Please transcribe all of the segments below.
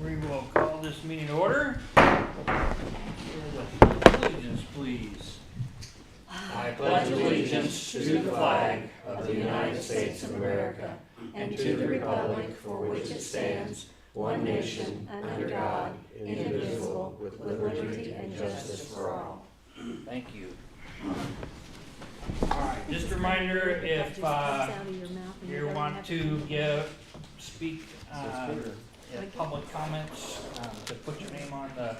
We will call this meeting to order. Allegiance, please. I pledge allegiance to the flag of the United States of America and to the republic for which it stands, one nation, under God, indivisible, with liberty and justice for all. Thank you. All right, just a reminder, if you want to speak in public comments, to put your name on the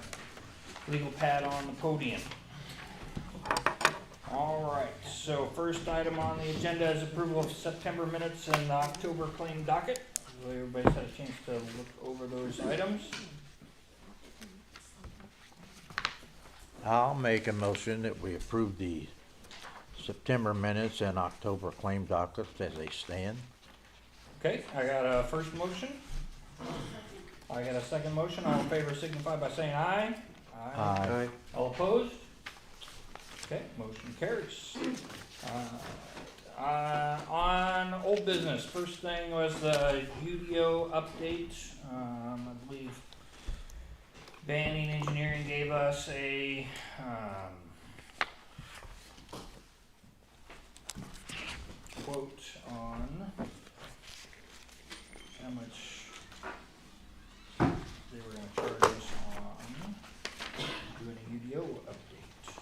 legal pad on the podium. All right, so first item on the agenda is approval of September minutes and the October claim docket. So everybody's had a chance to look over those items. I'll make a motion that we approve the September minutes and October claim dockets as they stand. Okay, I got a first motion. I got a second motion. All in favor signify by saying aye. Aye. All opposed? Okay, motion carries. On old business, first thing was the UDO update. I believe Banning Engineering gave us a quote on how much they were going to charge us on doing a UDO update.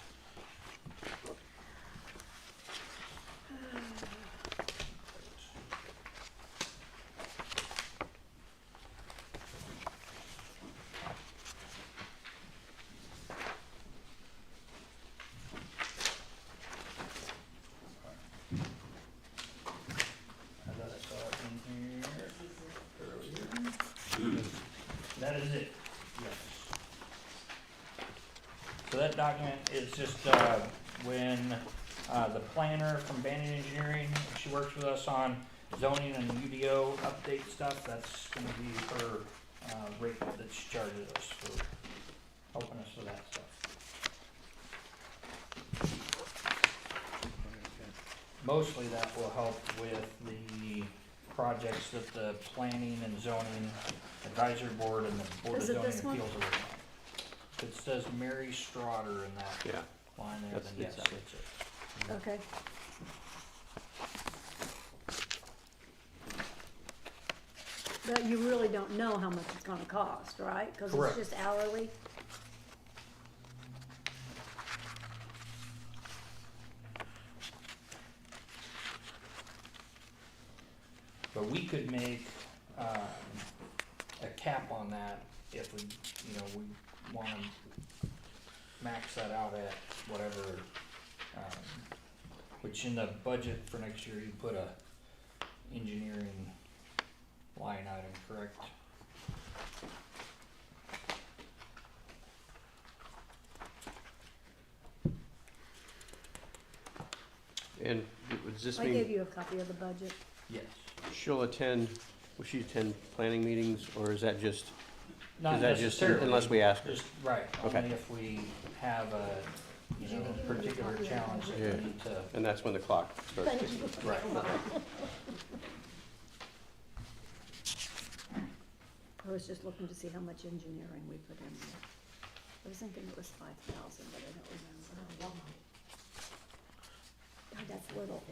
I thought I saw it in here earlier. That is it, yes. So that document is just when the planner from Banning Engineering, she works with us on zoning and UDO update stuff. That's gonna be her rate that she charges us for helping us with that stuff. Mostly that will help with the projects that the planning and zoning advisory board and the board of Is it zoning this one? appeals are working on. If it says Mary Strotter in that line there, then yes, that's it. Okay. But you really don't know how much it's gonna cost, right? Cause Correct. it's just hourly? But we could make a cap on that if we, we wanna max that out at whatever, which in the budget for next year, you put a engineering line item, correct? And does this I gave mean you a copy of the budget. Yes. she'll attend, will she attend planning meetings, or is that just, Not is that just necessarily. unless we ask her? Just, right, Okay. only if we have a, particular challenge that Yeah. we need to. And that's when the clock starts Thank ticking. you. Right. I was just looking to see how much engineering we put in there. I was thinking it was 5,000, but I don't remember. Oh, wow. God, that's little.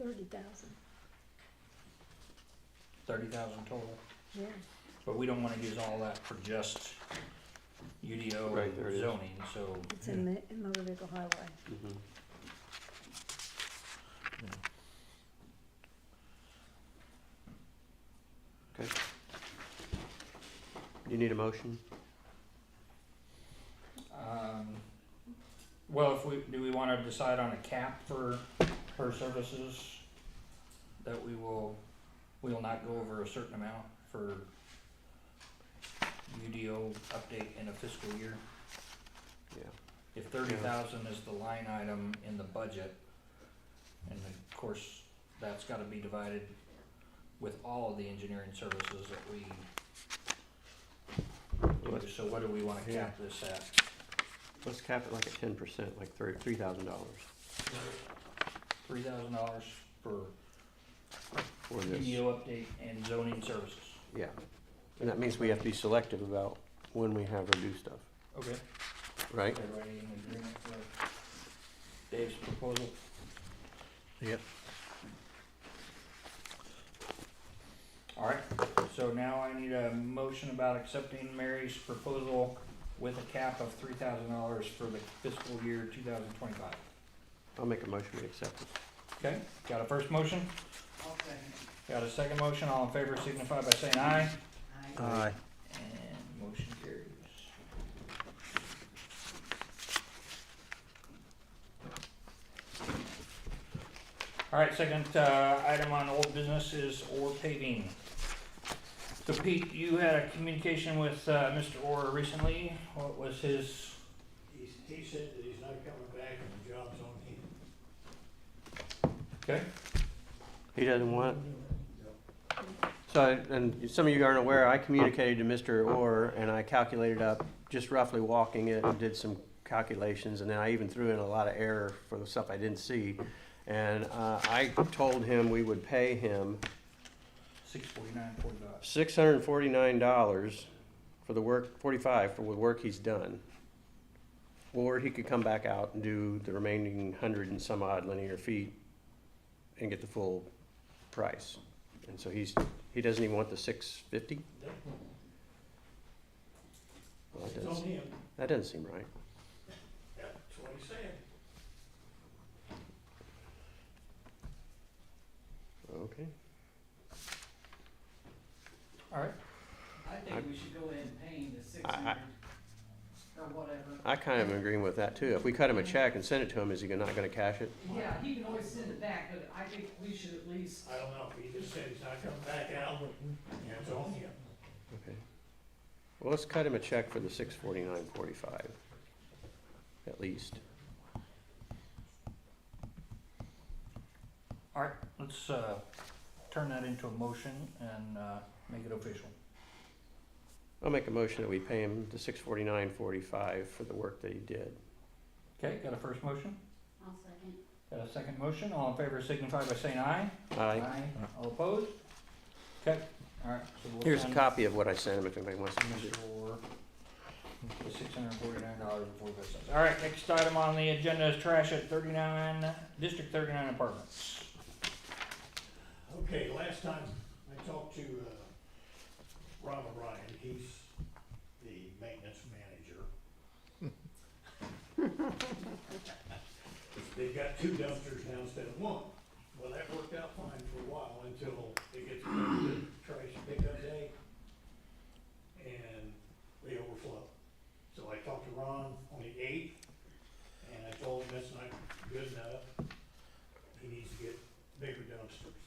$30,000, 30,000 total, yeah. but we don't wanna use all that for just UDO Right, there it is. zoning, so. It's in motor vehicle highway. Mhm. Okay. Do you need a motion? Well, do we wanna decide on a cap for her services? That we will not go over a certain amount for UDO update in a fiscal year? Yeah. if 30,000 is the line item in the budget, and of course, that's gotta be divided with all of the engineering services that we do, so what do we wanna cap this at? Let's cap it like at 10%, like $3,000 $3,000 for for this. video update and zoning services. Yeah, and that means we have to be selective about when we have her do stuff, Okay. right? Everybody in agreement with Dave's proposal? Yep. Alright, so now I need a motion about accepting Mary's proposal with a cap of $3,000 for the fiscal year 2025. I'll make a motion to accept it. Okay, got a first motion? Got a second motion, all in favor signify by saying aye. Aye. And motion carries. Alright, second item on old business is Orr paving. So Pete, you had a communication with Mr. Orr recently. What was his? He said that he's not coming back and the job's on him. Okay. He doesn't want it? So, and some of you aren't aware, I communicated to Mr. Orr, and I calculated up, just roughly walking it, and did some calculations, and then I even threw in a lot of error for the stuff I didn't see. And I told him we would pay him $649.45. $649 for the work, $45 for the work he's done. Or he could come back out and do the remaining 100 and some odd linear feet and get the full price. And so he doesn't even want the $650? Well, It's on him. that doesn't seem right. That's what he said. Okay. Alright, I think we should go ahead and pay him the 600 or whatever. I kind of am agreeing with that too. If we cut him a check and send it to him, is he not gonna cash it? Yeah, he can always send it back, but I think we should at least, I don't know, he just said he's not coming back out, and it's on him. Okay. Well, let's cut him a check for the $649.45, at least. alright, let's turn that into a motion and make it official. I'll make a motion that we pay him the $649.45 for the work that he did. Okay, got a first motion? I'll second. Got a second motion, all in favor signify by saying aye. Aye. All opposed? Okay, alright, so we'll Here's a send copy of what I sent him if anybody wants to use it. for the $649.45. Alright, next item on the agenda is trash at District 39 apartments. Okay, last time I talked to Ron O'Brien, he's the maintenance manager. They've got 2 dumpsters now instead of 1. Well, that worked out fine for a while until it gets to trash pickup day and they overflow. So I talked to Ron on the 8th and I told him that's not good enough. He needs to get bigger dumpsters.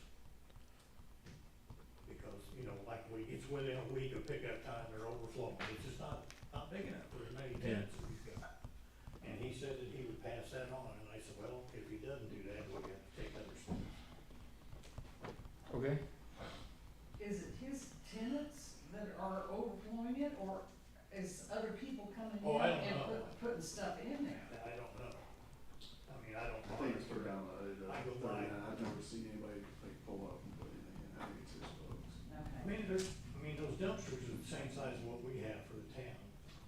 Because, you know, like it's within a week of pickup time, they're overflowing. It's just not big enough for as many tenants that we've got. And he said that he would pass that on, and I said, well, if he doesn't do that, we'll have to take other steps. Okay. is it his tenants that are overflowing it, or is other people coming Oh, in I don't and know. putting stuff in there? I don't know. I mean, I don't I know. think it's further down the, I go by. I've never seen anybody like pull up and put anything in, I think it's his folks. Okay. I mean, those dumpsters are the same size as what we have for the town.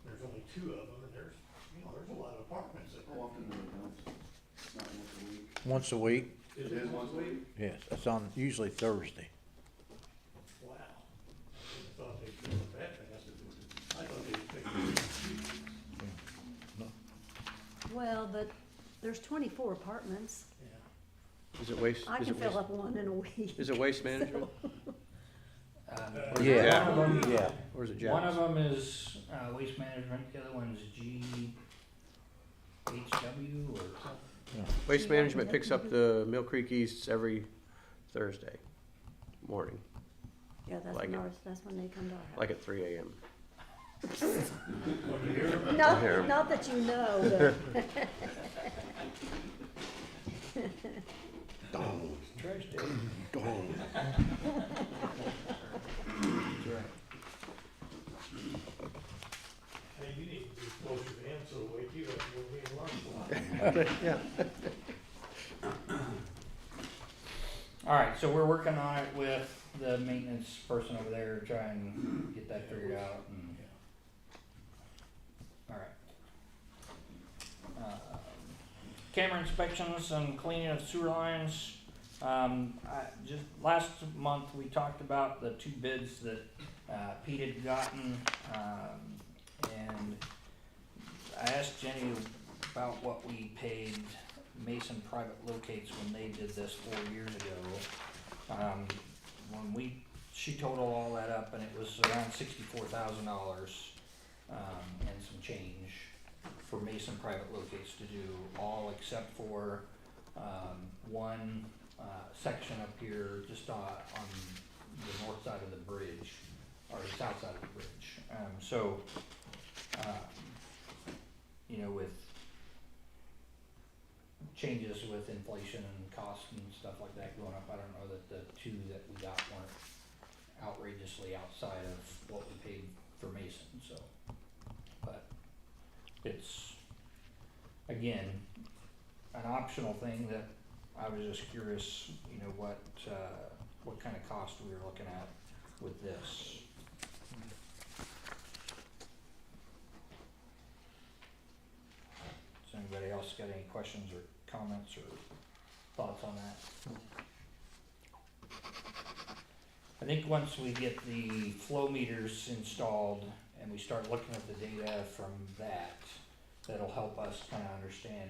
There's only 2 of them, and there's a lot of apartments that. How often do they dump? It's not once a week. Once a week? Is It is once a week? Yes, it's on usually Thursday. Wow. I thought they'd do it that fast. I thought they'd fix it. Well, but there's 24 apartments. Yeah. Is it waste, I is can it fill waste, up one in a week. is it waste management? Yeah. One of them, Yeah. Or is it one of Jack's? them is waste management, the other one's GHW or something. Waste management picks up the Mill Creek Easts every Thursday morning, Yeah, that's Like when it. ours, that's when they come to our house. like at 3 a.m. When you hear them, Not that you know, but. Trash day. hey, you need to be closer to him, so wake you up, you'll be in lunch. All right, so we're working on it with the maintenance person over there, trying to get that figured out and, all right. Camera inspections and cleaning of sewer lines. Just last month, we talked about the 2 bids that Pete had gotten, and I asked Jenny about what we paid Mason Private Locates when they did this 4 years ago. She totaled all that up, and it was around $64,000 and some change for Mason Private Locates to do all except for one section up here just on the north side of the bridge, or the south side of the bridge. With changes with inflation and cost and stuff like that going up, I don't know that the 2 that we got weren't outrageously outside of what we paid for Mason, so. But it's, again, an optional thing that I was just curious, what kind of cost we were looking at with this. Does anybody else got any questions or comments or thoughts on that? I think once we get the flow meters installed and we start looking at the data from that, that'll help us kind of understand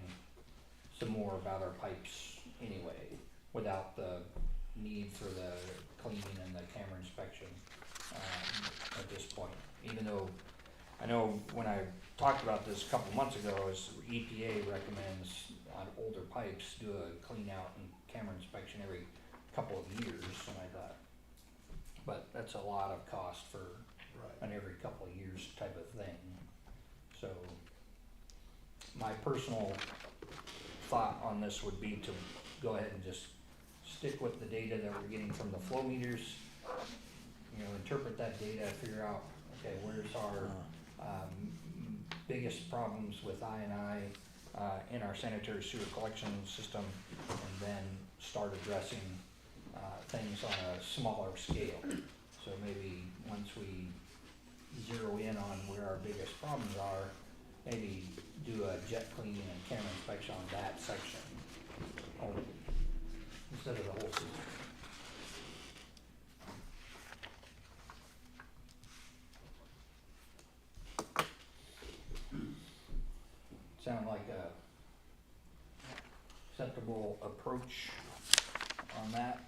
some more about our pipes anyway, without the need for the cleaning and the camera inspection at this point. Even though I know when I talked about this a couple months ago, is EPA recommends on older pipes do a clean out and camera inspection every couple of years, and I thought, but that's a lot of cost for an every couple of years type of thing. So my personal thought on this would be to go ahead and just stick with the data that we're getting from the flow meters, interpret that data, figure out, okay, where's our biggest problems with I&I in our sanitary sewer collection system, and then start addressing things on a smaller scale. So maybe once we zero in on where our biggest problems are, maybe do a jet cleaning and camera inspection on that section only, instead of the whole system. Sound like a acceptable approach on that?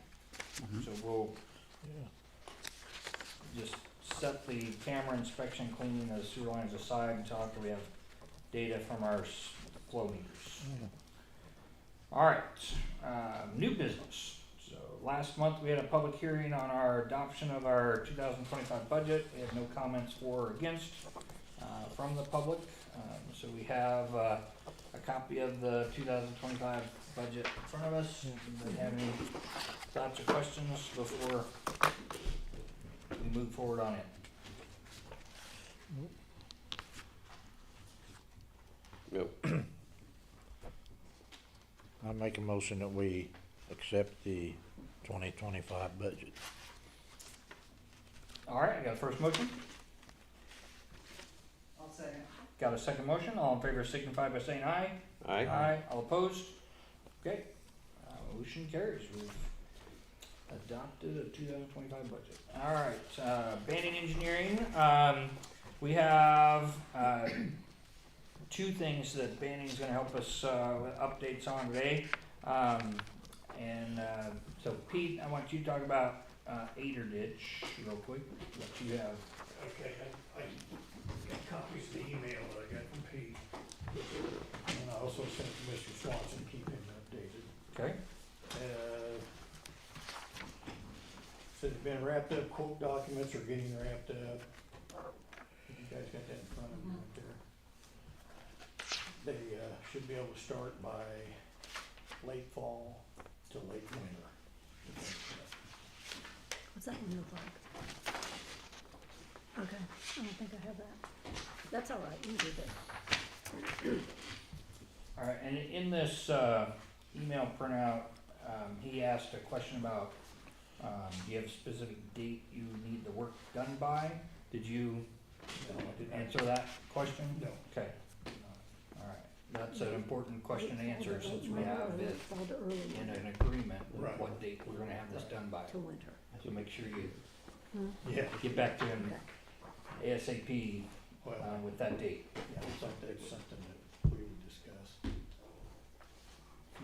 So we'll just set the camera inspection, cleaning of the sewer lines aside until after we have data from our flow meters. All right, new business. So last month we had a public hearing on our adoption of our 2025 budget. We had no comments for or against from the public. So we have a copy of the 2025 budget in front of us. Anybody have any thoughts or questions before we move forward on it? I make a motion that we accept the 2025 budget. All right, I got a first motion. I'll second. Got a second motion. All in favor signify by saying aye. Aye. Aye. All opposed? Okay. Motion carries. We've adopted a 2025 budget. All right. Banning engineering. We have 2 things that Banning is going to help us with updates on today. So Pete, I want you to talk about Ader Ditch real quick. What you have. Okay, I got copies of the email that I got from Pete, and I also sent to Mr. Swanson, keep him updated. Okay. Said it's been wrapped up, quote documents are getting wrapped up. guys got that in front of them right there. They, should be able to start by late fall to late winter. What's that one look like? Okay, I don't think I have that. That's all right, you can do that. All right, and in this, email printout, he asked a question about, do you have a specific date you need the work done by? Did you No, I did not. answer that question? No. Okay. All right, that's an important question to answer since we have it Fall to early in winter an agreement with Right. what date we're gonna have this done by. to winter. So make sure you Yeah, get back to him Okay. ASAP, well, with that date. yeah, it's like that's something that we would discuss.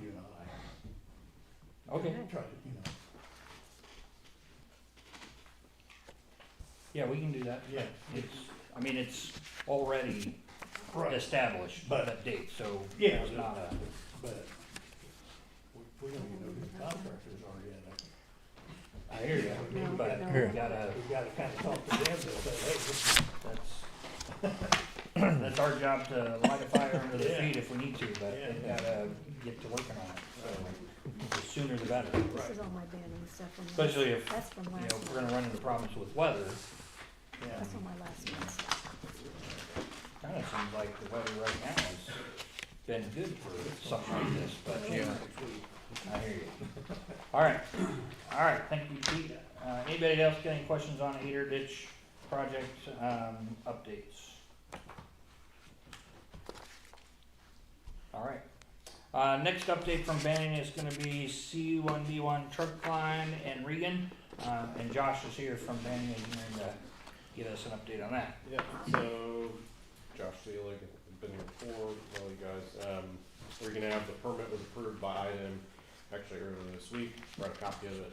You and I. Okay, Okay. Try to, yeah, we can do that. Yeah. It's, I mean, it's already Right. established, But- that date, so Yeah, it's not a, but we don't even know who the contractors are yet. I hear you, No, but no. we gotta, We gotta kinda talk to them to say, hey, this that's, that's our job to light a fire under their Yeah. feet if we need to, but Yeah. they've gotta get to working on it, so the sooner the better. This is all my banning stuff from last. Especially if, That's from you know, last if we're month. gonna run into problems with weather, yeah, That's on my last month's stuff. kinda seems like the weather right now has been good for something like this, but Yeah. I hear you. All right, thank you, Pete. Anybody else got any questions on the Eater Ditch project, updates? All right, next update from Banning is gonna be C1B1 truck line and Regan, and Josh is here from Banning Engineering to give us an update on that. Yeah, so Josh Seelig, I've been here before, know you guys. We're gonna have the permit was approved by IDEM actually earlier this week, brought a copy of it,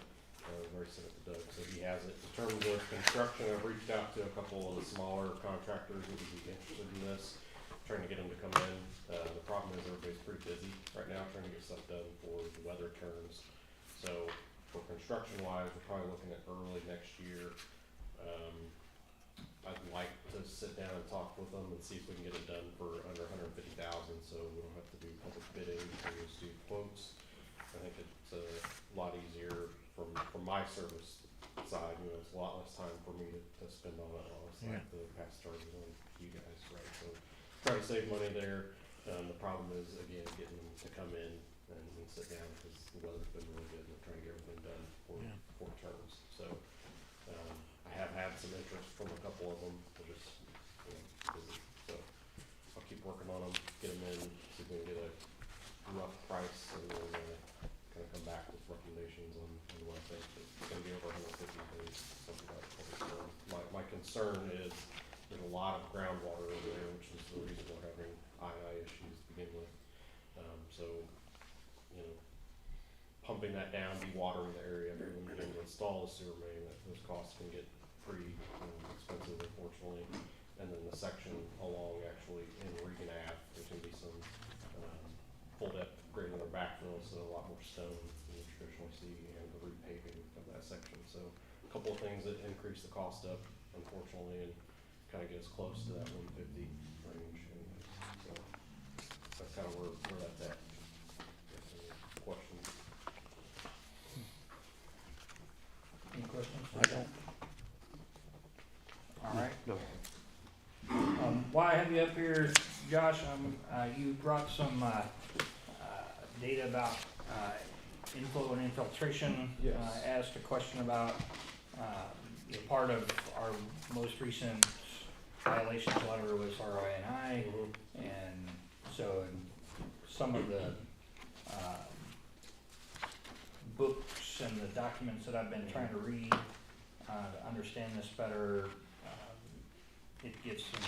already sent it to Doug, so he has it. In terms of construction, I've reached out to a couple of the smaller contractors that would be interested in this, trying to get them to come in. The problem is everybody's pretty busy right now, trying to get stuff done for the weather turns. So for construction wise, we're probably looking at early next year. I'd like to sit down and talk with them and see if we can get it done for under 150,000, so we don't have to do public bidding, we can just do quotes. I think it's a lot easier from my service side, you know, it's a lot less time for me to spend on it, honestly, Yeah. the past charges on you guys, right? So try to save money there. The problem is, again, getting them to come in and sit down, because the weather's been really good, and we're trying to get everything done Yeah. for terms, so. I have had some interest from a couple of them, they're just, you know, busy, so I'll keep working on them, get them in, see if we can get a rough price, and then, kind of come back with recommendations on what I think. It's gonna be over 150 days, something like that. So my concern is there's a lot of groundwater over there, which is the reason we're having I issues to begin with. So, you know, pumping that down, dewatering the area, and then beginning to install the sewer main, those costs can get pretty expensive, unfortunately. And then the section along actually in Regan Ave, there's gonna be some full depth grading or backfill, so a lot more stone than you traditionally see, and the repaving of that section. So a couple of things that increase the cost up, unfortunately, and kind of get us close to that 150 range. So that's kind of where that's at. Any questions? Any questions? I don't. All right. No. While I have you up here, Josh, you brought some, data about, inflow and infiltration. Yes. Asked a question about, part of our most recent violations letter was RINI, and so some of the, books and the documents that I've been trying to read, to understand this better, it gives some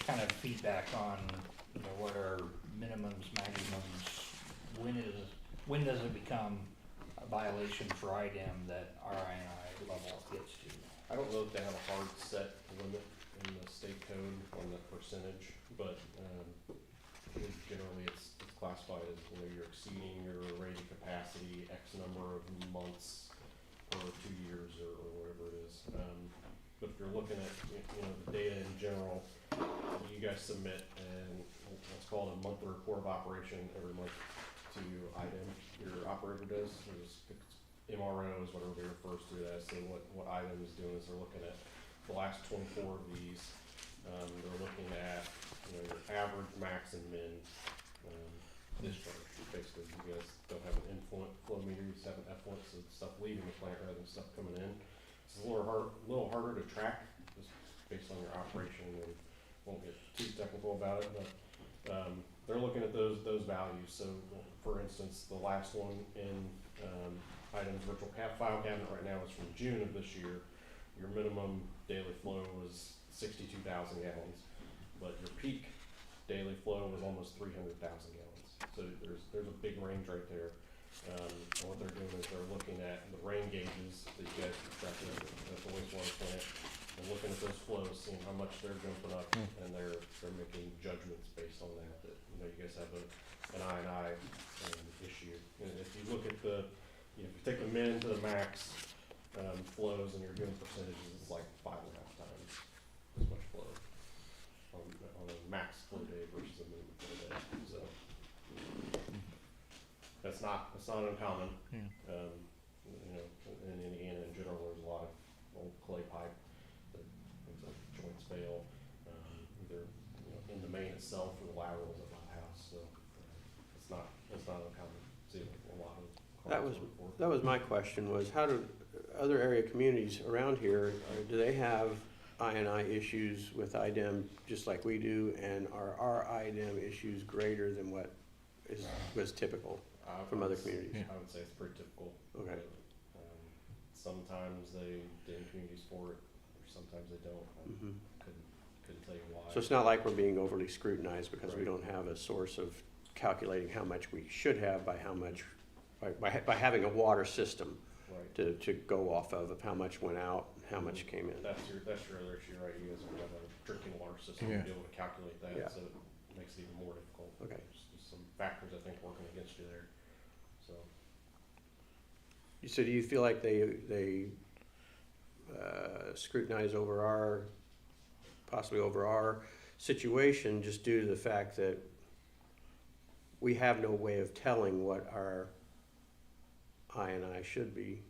kind of feedback on, what are minimums, maximums, when does it become a violation for IDEM that RINI level gets to? I don't know if they have a hard set limit in the state code on the percentage, but generally it's classified as, you're exceeding your rated capacity X number of months per 2 years or whatever it is. But you're looking at, you know, the data in general, you guys submit and what's called a monthly report of operation every month to IDEM, your operator does. There's MRO is what everybody refers to it as. So what IDEM is doing is they're looking at the last 24 of these. They're looking at, you know, your average, max, and min discharge. Basically, you guys don't have an influent flow meter, you just have an effluent, so it's stuff leaving the plant rather than stuff coming in. It's a little harder to track just based on your operation, and won't get too technical about it, but they're looking at those values. So, for instance, the last one in items virtual file cabinet right now is from June of this year. Your minimum daily flow was 62,000 gallons, but your peak daily flow was almost 300,000 gallons. So there's a big range right there. And what they're doing is they're looking at the rain gauges that you guys track at the wastewater plant, and looking at those flows, seeing how much they're jumping up, and they're making judgments based on that. That, you know, you guys have an I&I issue. And if you look at the, you know, if you take the min to the max flows and you're doing percentages, it's like 5.5 times as much flow on a max flow day versus a min flow day. So that's not uncommon. Yeah. You know, in Indiana in general, there's a lot of old clay pipe that things like joints fail, either, you know, in the main itself or the laterals at my house. So it's not uncommon. See a lot of cars before. That was my question, was how do other area communities around here, do they have I&I issues with IDEM just like we do, and are our IDEM issues greater than what was typical from other communities? I would say it's pretty typical. Okay. Sometimes they name communities for it, or sometimes they don't. Mhm. Couldn't tell you why. So it's not like we're being overly scrutinized because we Right. don't have a source of calculating how much we should have by how much, by having a water system Right. to go off of how much went out, how much came in. That's your other issue, right? You guys have a drinking water system to Yeah. be able to calculate that, Yeah. so it makes it even more difficult. Okay. There's just some factors I think working against you there. So So do you feel like they scrutinize possibly over our situation just due to the fact that we have no way of telling what our I&I should be?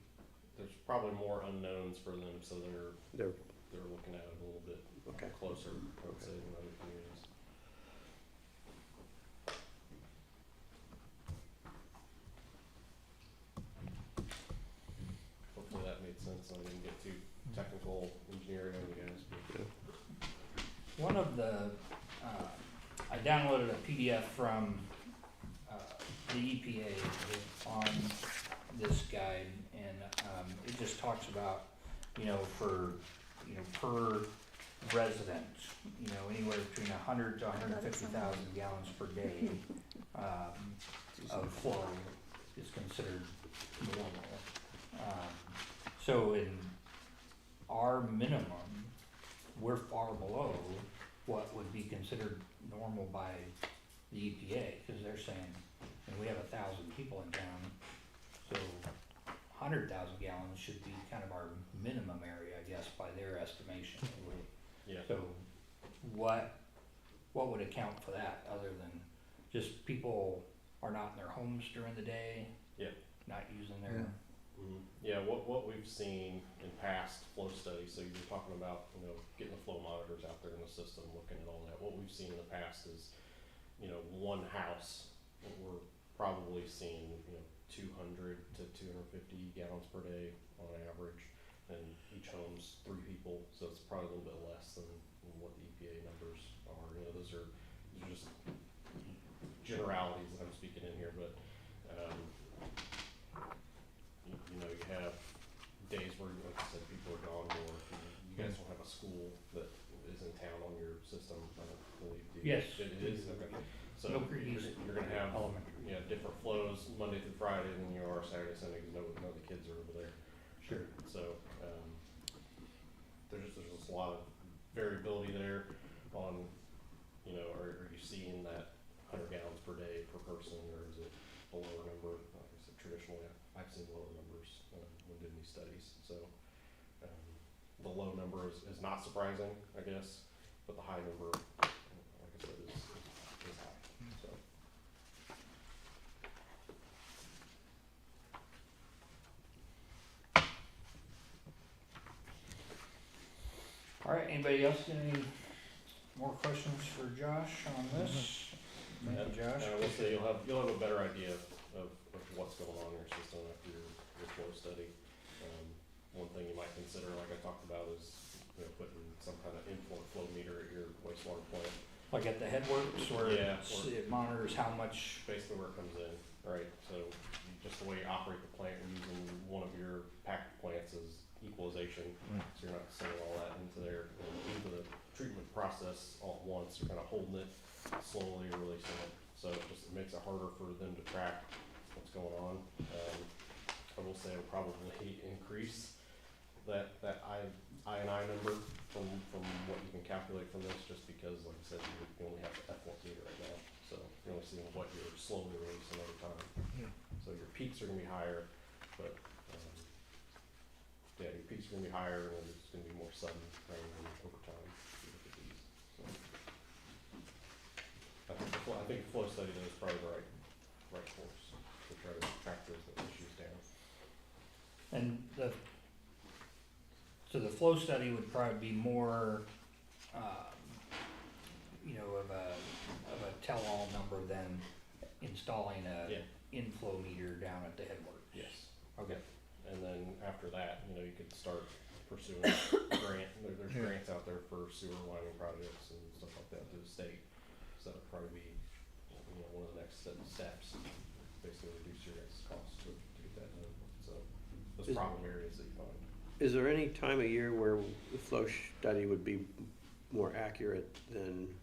there's probably more unknowns for them, so They're, they're looking at it a little bit okay. closer, I would say, than other communities. Hopefully that made sense. I didn't get too technical engineering on you guys. But One of the, I downloaded a PDF from the EPA on this guide, and it just talks about, you know, for, you know, per resident, you know, anywhere between 100 to 150,000 gallons per day of flow is considered normal. So in our minimum, we're far below what would be considered normal by the EPA, because they're saying, and we have 1,000 people in town, so 100,000 gallons should be kind of our minimum area, I guess, by their estimation. yeah, So what would account for that, other than just people are not in their homes during the day? Yep. Not using their, yeah. What we've seen in past flow studies. So you're talking about, you know, getting the flow monitors out there in the system, looking at all that. What we've seen in the past is, you know, one house, we're probably seeing, you know, 200 to 250 gallons per day on average, and each home's 3 people, so it's probably a little bit less than what the EPA numbers are. You know, those are just generalities that I'm speaking in here, but you know, you have days where, like I said, people are gone more. You guys don't have a school that is in town on your system, I don't believe. Do you? Yes. It is, okay. So Milk Creek you're gonna have, elementary. you know, different flows Monday through Friday than you are Saturday, Sunday, because no the kids are over there. Sure. So, there's just a lot of variability there on, you know, are you seeing that 100 gallons per day per person, or is it a lower number? Like I said, traditionally, I've seen lower numbers when doing these studies. So, the low number is not surprising, I guess, but the high number, like I said, is high, so. All right, anybody else got any more questions for Josh on this? Maybe Josh? And I will say, you'll have a better idea of what's going on in your system after your flow study. One thing you might consider, like I talked about, is, putting some kind of inflow flow meter at your wastewater plant. Like at the headworks where Yeah, it monitors how much, Basically where it comes in, right? So just the way you operate the plant, you're using one of your packed plants as equalization. So you're not sending all that into the treatment process all at once. You're kind of holding it slowly, releasing it. So it makes it harder for them to track what's going on. I will say it'll probably increase that I&I number from what you can calculate from this, just because, like I said, you only have the F1 meter right now. So you're only seeing what you're slowly releasing over time. So your peaks are gonna be higher, but, your peaks are gonna be higher, and it's gonna be more sudden rather than over time. If you look at these. So I think the flow study though is probably the right course to try to track those issues down. and so the flow study would probably be more, of a tell-all number than installing a Yeah. inflow meter down at the headworks. Yes. Okay. And then after that, you could start pursuing there's grants out there for sewer lining projects and stuff like that through the state. So that'd probably be, one of the next steps, basically reduce your guys' costs to get that done. So those problem areas that you find. Is there any time of year where the flow study would be more accurate than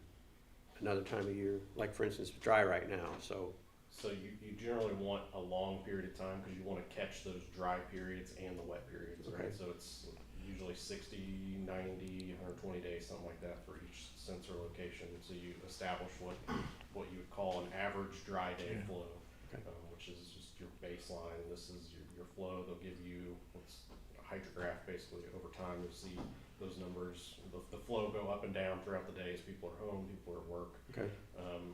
another time of year? Like, for instance, it's dry right now, so. So you generally want a long period of time because you want to catch those dry periods and the wet periods, right? Okay. So it's usually 60, 90, 120 days, something like that for each sensor location. So you establish what you would call an average dry day flow, Okay. Which is just your baseline. This is your flow. They'll give you what's a hydrograph basically over time. You'll see those numbers, the flow go up and down throughout the day as people are home, people are at work. Okay.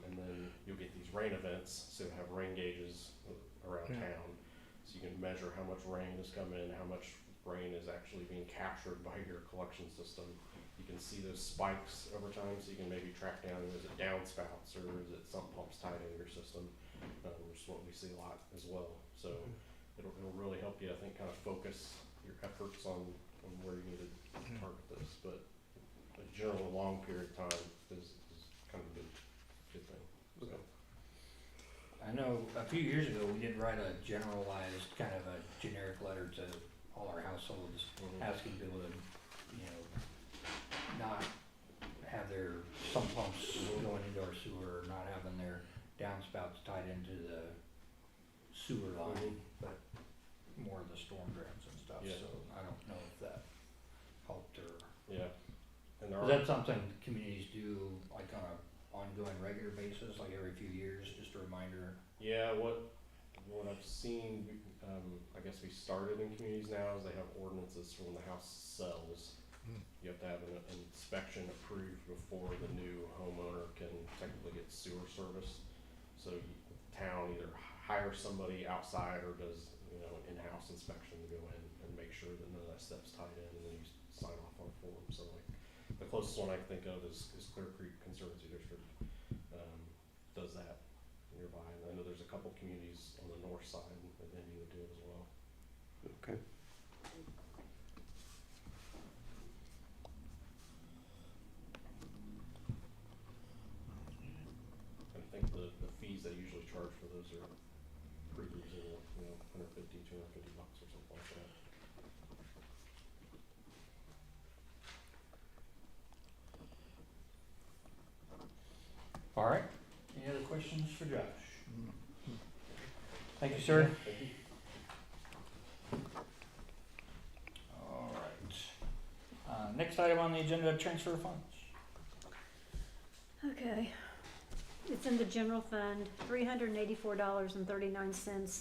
And then you'll get these rain events, so you'll have rain gauges around town. So you can measure how much rain has come in, how much rain is actually being captured by your collection system. You can see those spikes over time, so you can maybe track down, is it downspouts or is it sump pumps tied into your system, which is what we see a lot as well. So it'll really help you, I think, kind of focus your efforts on where you need to target this. But a general long period of time is kind of a good thing. So. I know a few years ago, we did write a generalized, kind of a generic letter to all our households, asking people to, not have their sump pumps going into our sewer, or not having their downspouts tied into the sewer line, but more of the storm drains and stuff, Yeah. so I don't know if that helped or. Yeah. And there Is are, that something communities do, like on a ongoing, regular basis, like every few years, just a reminder? yeah, what I've seen, I guess we started in communities now, is they have ordinances for when the house sells. You have to have an inspection approved before the new homeowner can technically get sewer service. So town either hires somebody outside or does, an in-house inspection to go in and make sure that none of that stuff's tied in, and then you sign off on a form. So like, the closest one I can think of is Clear Creek Conservancy District, does that nearby. And I know there's a couple communities on the north side of Indy that do it as well. Okay. I think the fees they usually charge for those are pretty reasonable, $150, $250 or something like that. All right, any other questions for Josh? Thank you, sir. Thank you. All right. Next item on the agenda, transfer of funds. Okay. It's in the general fund, $384.39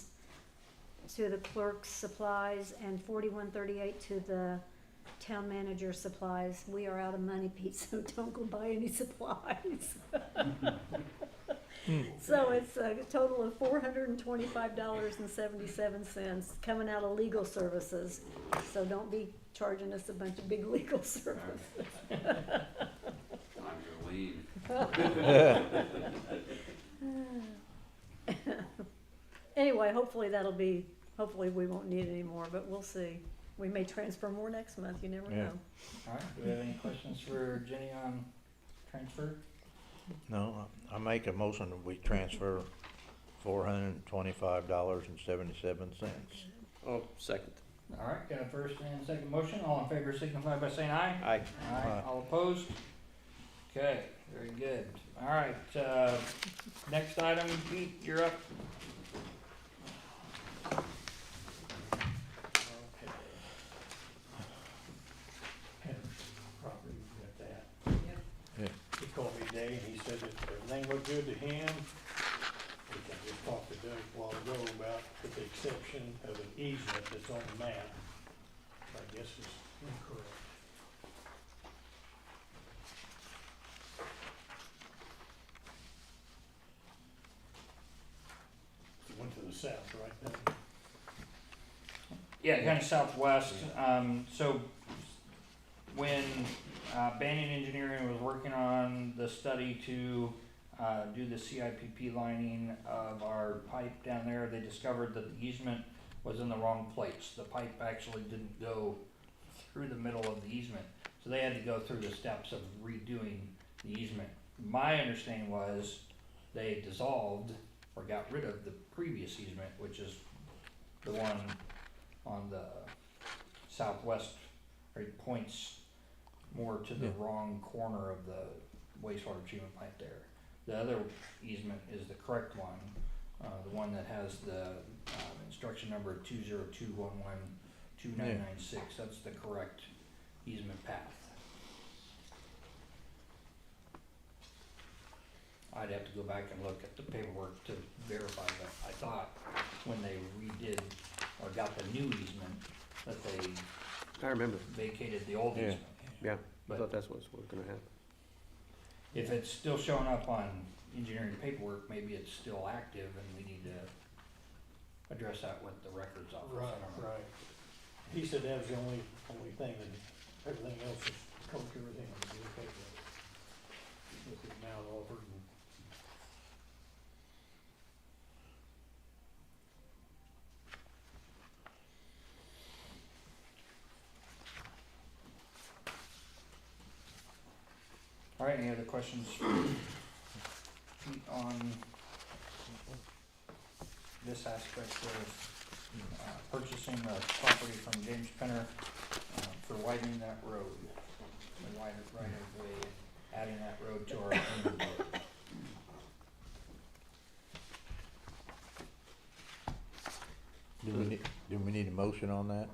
to the clerk's supplies and $41.38 to the town manager supplies. We are out of money, Pete, so don't go buy any supplies. So it's a total of $425.77 coming out of legal services. So don't be charging us a bunch of big legal services. Time to leave. Anyway, hopefully hopefully we won't need any more, but we'll see. We may transfer more next month, you never Yeah. know. All right, do we have any questions for Jenny on transfer? No, I make a motion that we transfer $425.77. Oh, second. All right, got a first and a second motion. All in favor signify by saying aye. Aye. Aye. All opposed? Okay, very good. All right, next item, Pete, you're up. Okay. Henry's property, we got that. Yep. Yeah. He called me today and he said that everything looked good to him. Which I just talked to Doug a while ago about, with the exception of an easement that's on the map. I guess was incorrect. It went to the south, right then. Yeah, kind of southwest. So when Banyan Engineering was working on the study to do the CIPP lining of our pipe down there, they discovered that the easement was in the wrong place. The pipe actually didn't go through the middle of the easement, so they had to go through the steps of redoing the easement. My understanding was they dissolved or got rid of the previous easement, which is the one on the southwest, or it points more to the Yeah. wrong corner of the wastewater treatment plant there. The other easement is the correct one, the one that has the instruction number 202112996. That's the correct easement path. I'd have to go back and look at the paperwork to verify, but I thought when they redid or got the new easement, that they I remember. vacated the old Yeah. easement. Yeah, I But- thought that's what was gonna happen. If it's still showing up on engineering paperwork, maybe it's still active and we need to address that with the records office. I Right, don't know. right. He said that was the only thing, and everything else is covered, everything on the paper. With the amount offered and. All right, any other questions for Pete on this aspect of purchasing the property from James Penner for widening that road? The wider right of way, adding that road to our own road. Do we need a motion on that?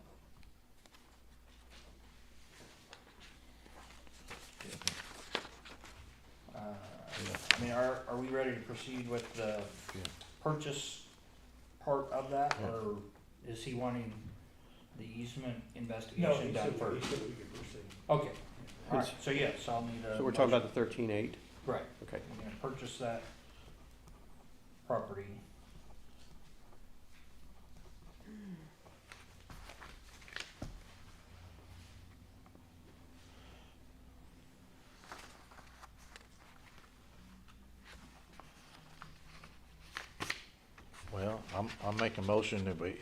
I mean, are we ready to proceed with the Yeah. purchase part of that, Yeah. or is he wanting the easement No, investigation he done said, he first? said we could proceed. Okay, alright, so yes, I'll need a. So we're talking motion. about the 13.8? Right, Okay. we're gonna purchase that property. Well, I'll make a motion that we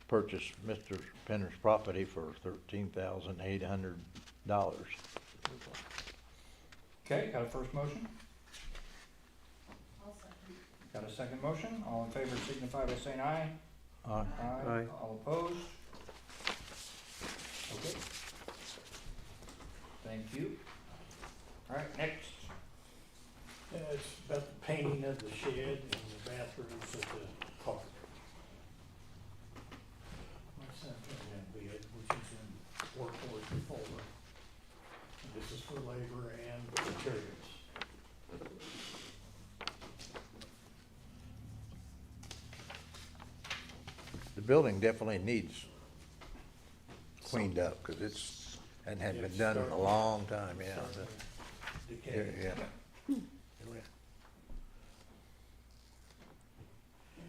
purchase Mr. Penner's property for $13,800. Okay, got a first motion, I'll second. got a second motion, all in favor signify by saying aye. Aye. Aye. All opposed? Okay. Thank you. Alright, next. It's about the painting of the shed and the bathrooms at the park. My son turned in bid, which is in workforce before. And this is for labor and materials. The building definitely needs cleaned up, cause And had been done in a long time, yeah. Starting to Yeah, decay. yeah.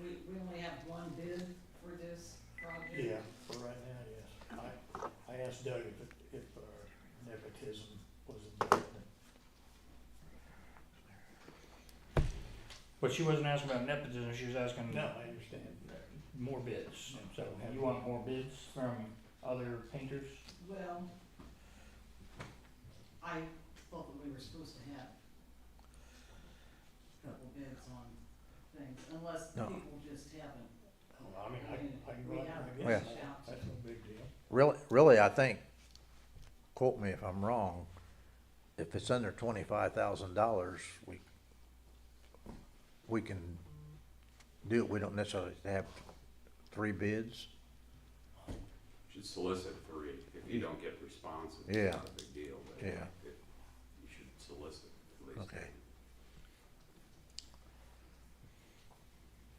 We only have one bid for this project? Yeah, for right now, yes. I asked Doug if nepotism was involved. But she wasn't asking about nepotism, she was asking No, I understand. more bids. So you want more bids from other painters? Well, I thought that we were supposed to have a couple bids on things, unless No. people just haven't. Well, I mean, I can We go out haven't there, I guess. reached out to That's no big deal. Really, I think, quote me if I'm wrong, if it's under $25,000, we can do it. We don't necessarily have 3 bids. Should solicit 3. If you don't get responses, it's Yeah. not a big deal, but Yeah. you should solicit at least. Okay.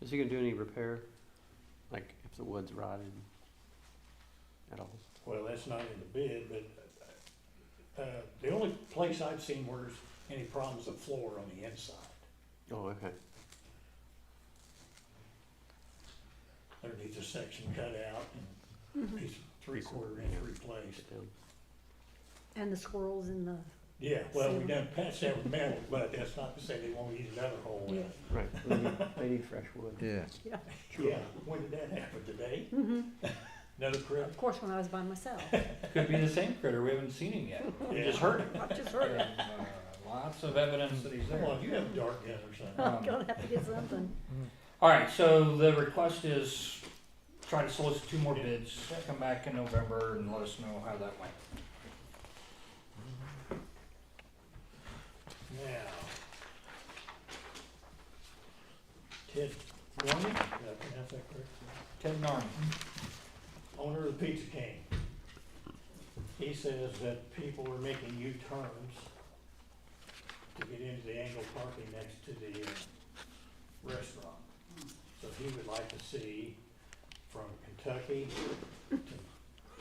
Is he gonna do any repair? Like if the wood's rotted at all? Well, that's not in the bid, but, the only place I've seen where there's any problems with floor on the inside. Oh, okay. Underneath the section cut out and piece of 3/4 inch replaced. Sit down. And the squirrels in the, Yeah, well, we done patched that with metal, but that's not to say they won't use another hole in yeah. it. Right, they need fresh wood. Yeah. Yeah, when did that happen, today? Mhm. Another crib? Of course, when I was by myself. Could be the same critter, we haven't seen him yet. We just heard him. I just heard it. And, lots of evidence that he's Come there. on, you have a dart gun or something. I'm gonna have to get something. All right, so the request is try to solicit 2 more bids, come back in November and let us know how that went. Now. Ted Gorman, did I pronounce that correct? Ted Narn. Owner of the Pizza King. He says that people are making U-turns to get into the angled parking next to the restaurant. So he would like to see from Kentucky to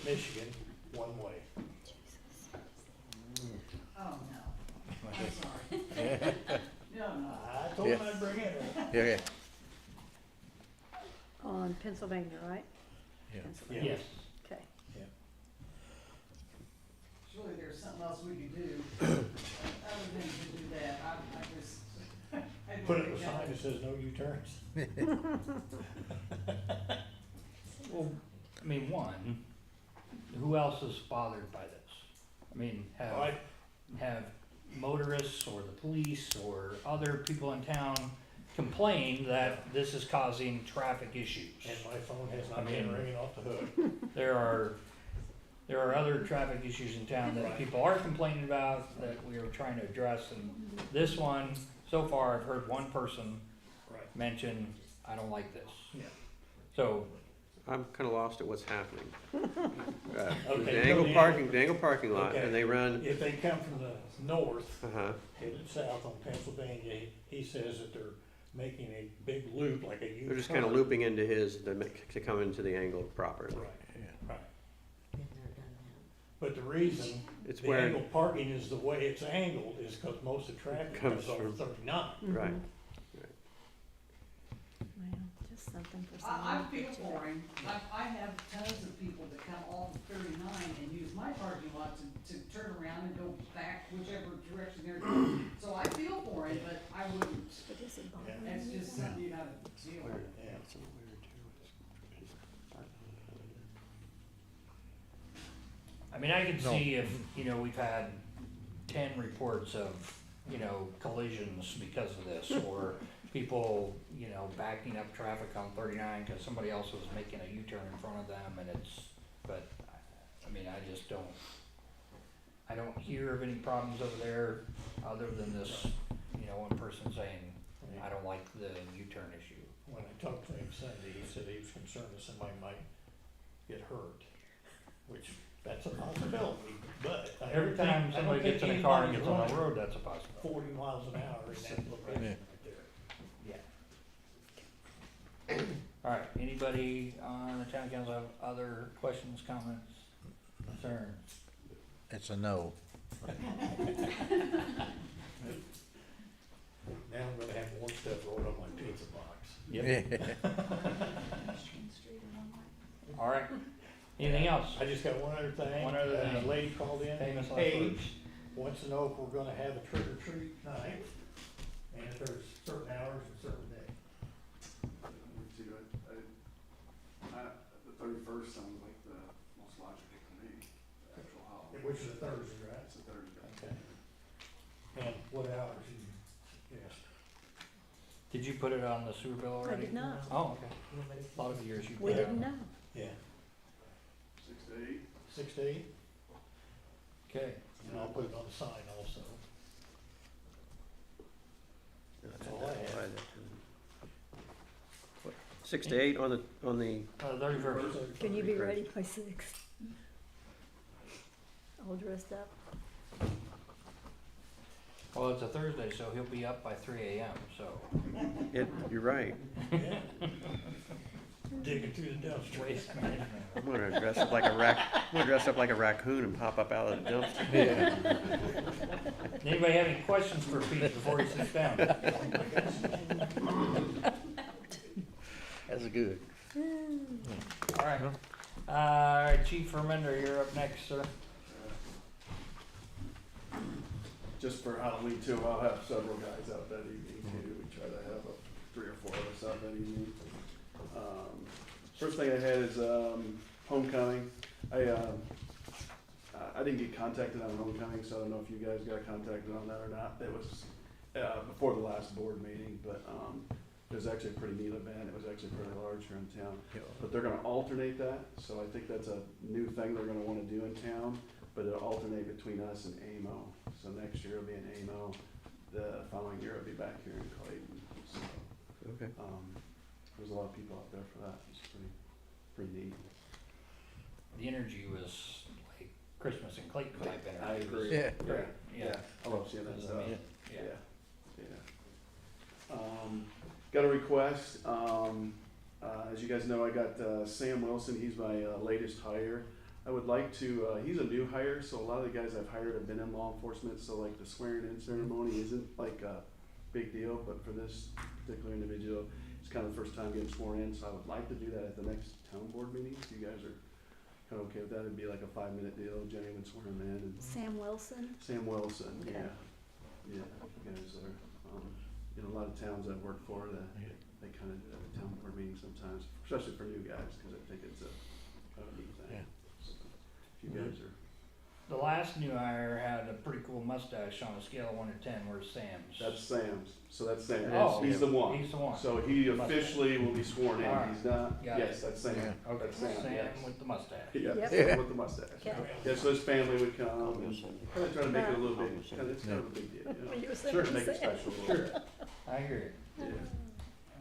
Michigan, one way. Oh, no, I'm sorry. No, I told him I'd bring it up. Yeah, On Pennsylvania, right? Yeah. Pennsylvania. Yes. Okay. surely there's something else we could do, other than to do that, I just. I don't Put up think a that sign would- that says no U-turns. Well, I mean, one, who else is bothered by this? I mean, have motorists or the police or other people in town complain that this is causing traffic issues? And my phone has I not been mean- ringing off the hook. There are other traffic issues in town that Right. people are complaining about that we are trying to address, and this one, so far, I've heard one person Right. mention, I don't like this. Yeah. So, I'm kinda lost at what's happening. Okay, The go angle to parking lot, Okay. and they run, If they come from the north, uh-huh, headed south on Pennsylvania, he says that they're making a big loop like a U-turn. they're just kinda looping into his, to come into the angle properly. Right, right. But the reason It's the where, angled parking is the way it's angled is because most of the traffic Comes comes over from- 39. right, Well, just something for I someone. feel for him, I have tons of people that come off of 39 and use my parking lot to turn around and go back whichever direction they're going. So I feel for him, but I wouldn't, But is it bothering that's you? just something you gotta deal with. Yeah. I mean, I could No. see if, we've had 10 reports of, collisions because of this, or people, backing up traffic on 39 because somebody else was making a U-turn in front of them, and but, I mean, I don't hear of any problems over there, other than this, one person saying, I don't like the U-turn issue. When I talked to him Sunday, he said he was concerned that somebody might get hurt, which that's a possibility, but I Every don't think- time I don't somebody think gets in a car and anybody's gets on the running road, that's a possibility. 40 miles an hour in that location right there. Yeah. All right, anybody on the town council have other questions, comments, concerns? It's a no. Now I'm gonna have more stuff rolled on my pizza box. All right. Anything else? I just got one other thing. One other thing. A lady called in, Famous last Paige, wants to know if we're gonna have a trick or treat night, and if there's certain hours and certain days. Me too. The 31st sounds like the most logical to me, the actual holiday. Which is a Thursday, right? It's a Thursday. Okay. And what hours you suggest? Did you put it on the sewer bill already? did not. Oh, okay. A lot of years you We put it didn't on. know. Yeah. 6 to 8. 6 to 8, Okay. and I'll put it on the sign also. That's all I have. 6 to 8 on the, 31st. Can you be ready by 6? All dressed up? Well, it's a Thursday, so he'll be up by 3 a.m., so. you're right. Digging through the dumpster. Waste management. I'm gonna dress up like a raccoon and pop up out of the dumpster. Anybody have any questions for Pete before he sits down? That's good. All right. All right, Chief Remender, you're up next, sir. Just for Halloween too, I'll have several guys out that evening too. We try to have 3 or 4 of us out that evening. First thing I had is homecoming. I didn't get contacted on homecoming, so I don't know if you guys got contacted on that or not. It was before the last board meeting, but it was actually a pretty neat event. It was actually pretty large here in town. But they're gonna alternate that, so I think that's a new thing they're gonna wanna do in town, but it'll alternate between us and AMO. So next year it'll be in AMO, the following year it'll be back here in Clayton. So, Okay. there's a lot of people out there for that. It's pretty neat. The energy was like Christmas and Clayton type energy. I agree. Yeah. Great. Yeah. I love seeing that It was stuff. amazing. Yeah. Got a request, as you guys know, I got, Sam Wilson, he's my, latest hire. I would like to, he's a new hire, so a lot of the guys I've hired have been in law enforcement, so like the swearing in ceremony isn't like a big deal, but for this particular individual, it's kind of the first time getting sworn in, so I would like to do that at the next town board meeting, if you guys are kind of okay with that. It'd be like a 5-minute deal, Jenny would swear him in, and Sam Wilson? Sam Wilson, Okay. yeah. Yeah, you guys are, a lot of towns I've worked for, they kind of do that at town board meetings sometimes, especially for new guys, because I think it's a kind of neat thing. Yeah. So, if you guys are, The last new hire had a pretty cool mustache on a scale of 1 to 10. Where's Sam's? that's Sam's, so that's Sam, Oh, he's the one. He's the one. So he officially will be sworn in, All right. he's not, Got yes, that's Sam, Yeah. Okay, that's Sam, Sam yes. with the mustache. Yeah, Yep. Sam with the mustache. Okay. Yeah, so his family would come, and kind of try to make it a little bit, it's kind of a big deal, you know? You said Sure, you make it said. special a little bit. I agree. Yeah.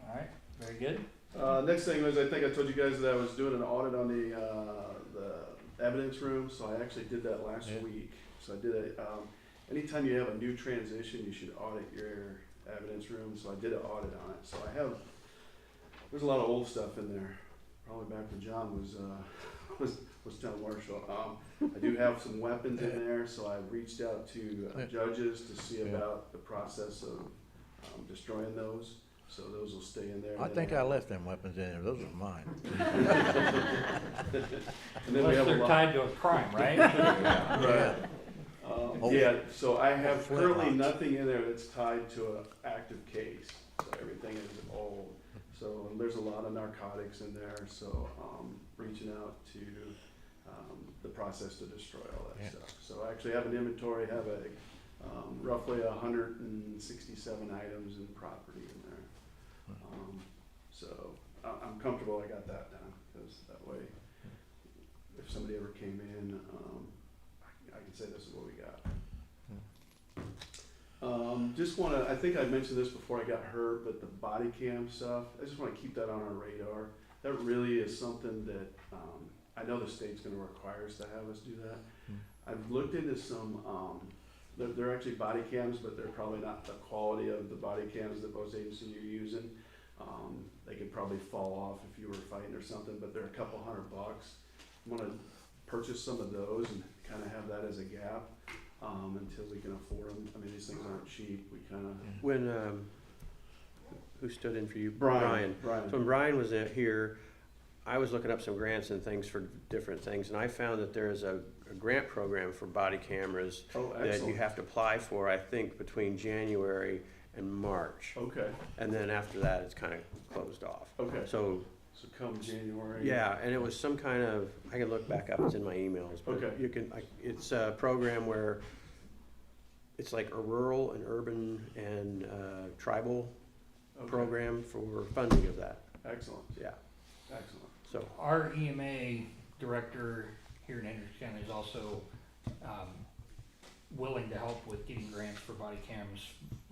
All right, very good. Next thing was, I think I told you guys that I was doing an audit on the evidence room, so I actually did that last Yeah. week. So I did it, anytime you have a new transition, you should audit your evidence room, so I did an audit on it. So I have, there's a lot of old stuff in there, probably back when John was town marshal. I do have some weapons in there, so I reached out to judges to see Yeah. about the process of destroying those. So those will stay in there. I think I left them weapons in there. Those are mine. And then we Unless have a they're lot. tied to a crime, right? Right. Oh. Yeah, so I have currently Flintlocks. nothing in there that's tied to an active case, so everything is old. So there's a lot of narcotics in there, so, reaching out to, the process to destroy all that Yeah. stuff. So I actually have an inventory, have a, roughly 167 items in property in there. So I'm comfortable I got that done, because that way, if somebody ever came in, I can say this is what we got. Just wanna, I think I mentioned this before I got hurt, but the body cam stuff, I just wanna keep that on our radar. That really is something that, I know the state's gonna require us to have us do that. I've looked into some, they're actually body cams, but they're probably not the quality of the body cams that most agencies are using. They could probably fall off if you were fighting or something, but they're a couple $100. I'm gonna purchase some of those and kind of have that as a gap, until we can afford them. I mean, these things aren't cheap. We kind of. When, who stood in for you? Brian. So when Brian was here, I was looking up some grants and things for different things, and I found that there is a grant program for body cameras Oh, that you excellent. have to apply for, I think, between January and March. Okay, And then after that, it's kind of closed off. okay. So, So come January. yeah, and it was some kind of, I can look back up, it's in my emails, but Okay. you can, it's a program where it's like a rural and urban and tribal Okay. program for funding of that, Excellent, yeah, excellent. so. Our EMA director here in Hendricks County is also, willing to help with getting grants for body cams.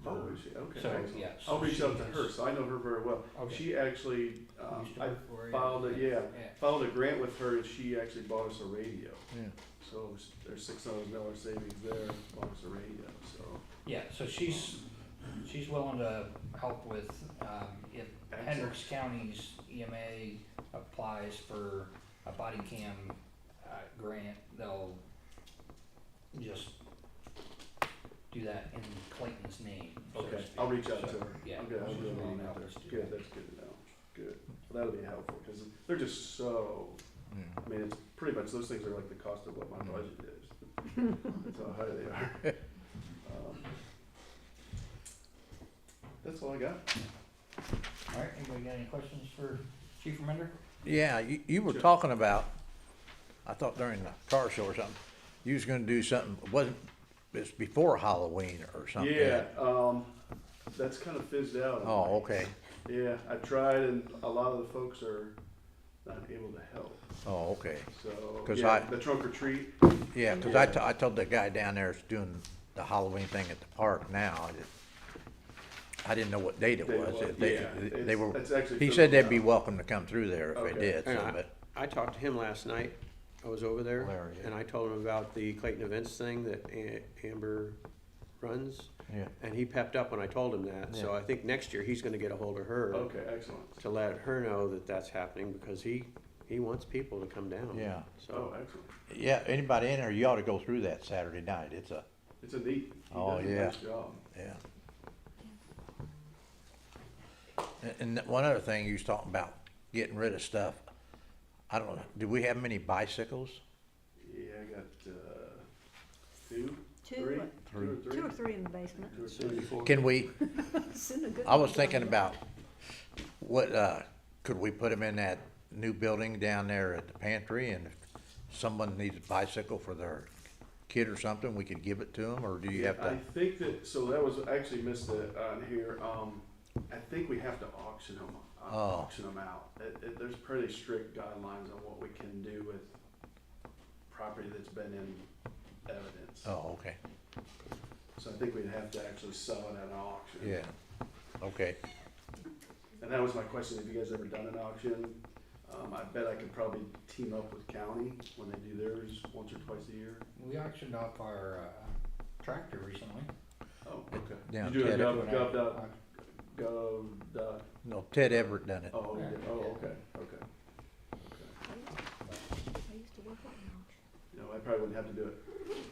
Oh, is she? Okay, So, excellent. yes. I'll reach out to she her, is- so I know her very well. Okay. She actually, used to I work for you. filed a, yeah, Yeah. filed a grant with her, and she actually bought us a radio. Yeah. So there's $600 savings there, bought us a radio, so. Yeah, so she's willing to help with, if Excellent. Hendricks County's EMA applies for a body cam, grant, they'll just do that in Clayton's name. so to Okay, speak. I'll reach out So, to her. Yeah. Okay, I'll she's do a willing meeting to help with us her. do Good, that. that's good to know. Good. Well, that'll be helpful, because they're just so, Yeah. I mean, it's pretty much, those things are like the cost of what my budget is. That's how high they are. That's all I got. All right, anybody got any questions for Chief Remender? Yeah, you were Sure. talking about, I thought during the car show or something, you was gonna do something, it's before Halloween or something. Yeah, that's kind of fizzed out. Oh, okay. Yeah, I tried, and a lot of the folks are not able to help, Oh, okay. so, 'Cause yeah, I- the trunk or treat. Yeah, 'cause I told the guy down there that's doing the Halloween thing at the park now, I didn't know what date it They was. will, If they yeah, were, it's actually he said fizzled they'd be out. welcome to come through there if Okay. they did, so, And but, I talked to him last night, I was over there, Larry, yeah. and I told him about the Clayton Events thing that Amber runs, yeah. and he pepped up when I told him that, so Yeah. I think next year he's gonna get a hold of her Okay, excellent. to let her know that that's happening, because he wants people to come down. Yeah. Oh, So, excellent. Yeah, anybody in there, you ought to go through that Saturday night. It's a, It's a neat, he Oh, does a yeah. nice job. yeah. And one other thing, you was talking about getting rid of stuff. I don't know, do we have many bicycles? Yeah, I got, two, Two, three, Three. two or three in the basement. Two or soon three. before. Can we, Soon a good I was one. thinking about what, could we put them in that new building down there at the pantry, and if someone needs a bicycle for their kid or something, we could give it to them, or do you have I to? think that, so that was, actually missed it on here, I think we have to auction them, Oh. auction them out. There's pretty strict guidelines on what we can do with property that's been in evidence. Oh, okay, So I think we'd have to actually sell it at an auction. yeah, okay. And that was my question, have you guys ever done an auction? I bet I could probably team up with county when they do theirs once or twice a year. We auctioned off our, tractor recently. Oh, okay. Yeah, You do a Ted- gov. No, Ted Everett done it. Oh, Yeah. okay. Oh, okay, okay. I used to work at an auction. You know, I probably wouldn't have to do it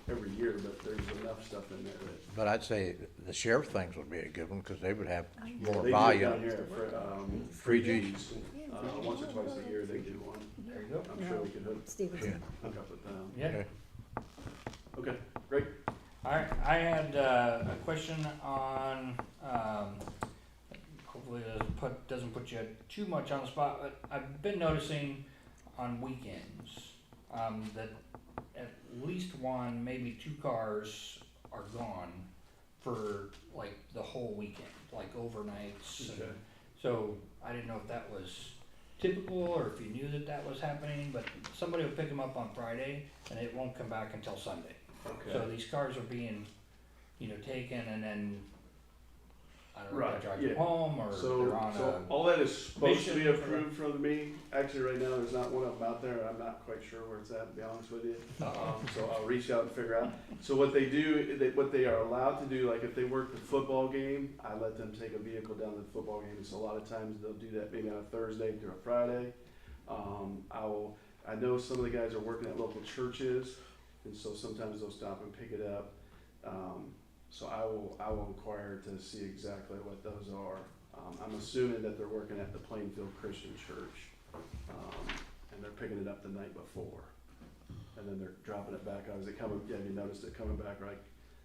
every year, but there's enough stuff in there that. But I'd say the sheriff things would be a good one, cause they would have Oh, yeah. more They do it down volume. here for, Free G's. once or twice a year they do one. There you go. I'm sure we could Stevenson. hook up with them. Yeah. Okay. Okay, great. All right, I had a question on, hopefully it doesn't put you too much on the spot, but I've been noticing on weekends, that at least one, maybe two cars are gone for like the whole weekend, like overnights. and- Okay. So I didn't know if that was typical or if you knew that that was happening, but somebody will pick them up on Friday and it won't come back until Sunday. So Okay. these cars are being, taken and then, I don't know, Right, if they drive them yeah. home or So, they're on so all that is supposed to be mission for approved from me. Actually, right now, there's not one of them out there. I'm not quite sure where it's at, to be honest with you. So I'll reach out and figure out. So what they do, what they are allowed to do, like if they work the football game, I let them take a vehicle down to the football game. So a lot of times they'll do that maybe on a Thursday through a Friday. I know some of the guys are working at local churches, and so sometimes they'll stop and pick it up. So I will inquire to see exactly what those are. I'm assuming that they're working at the Plainfield Christian Church, and they're picking it up the night before, and then they're dropping it back out. Is it coming? Yeah, have you noticed it coming back like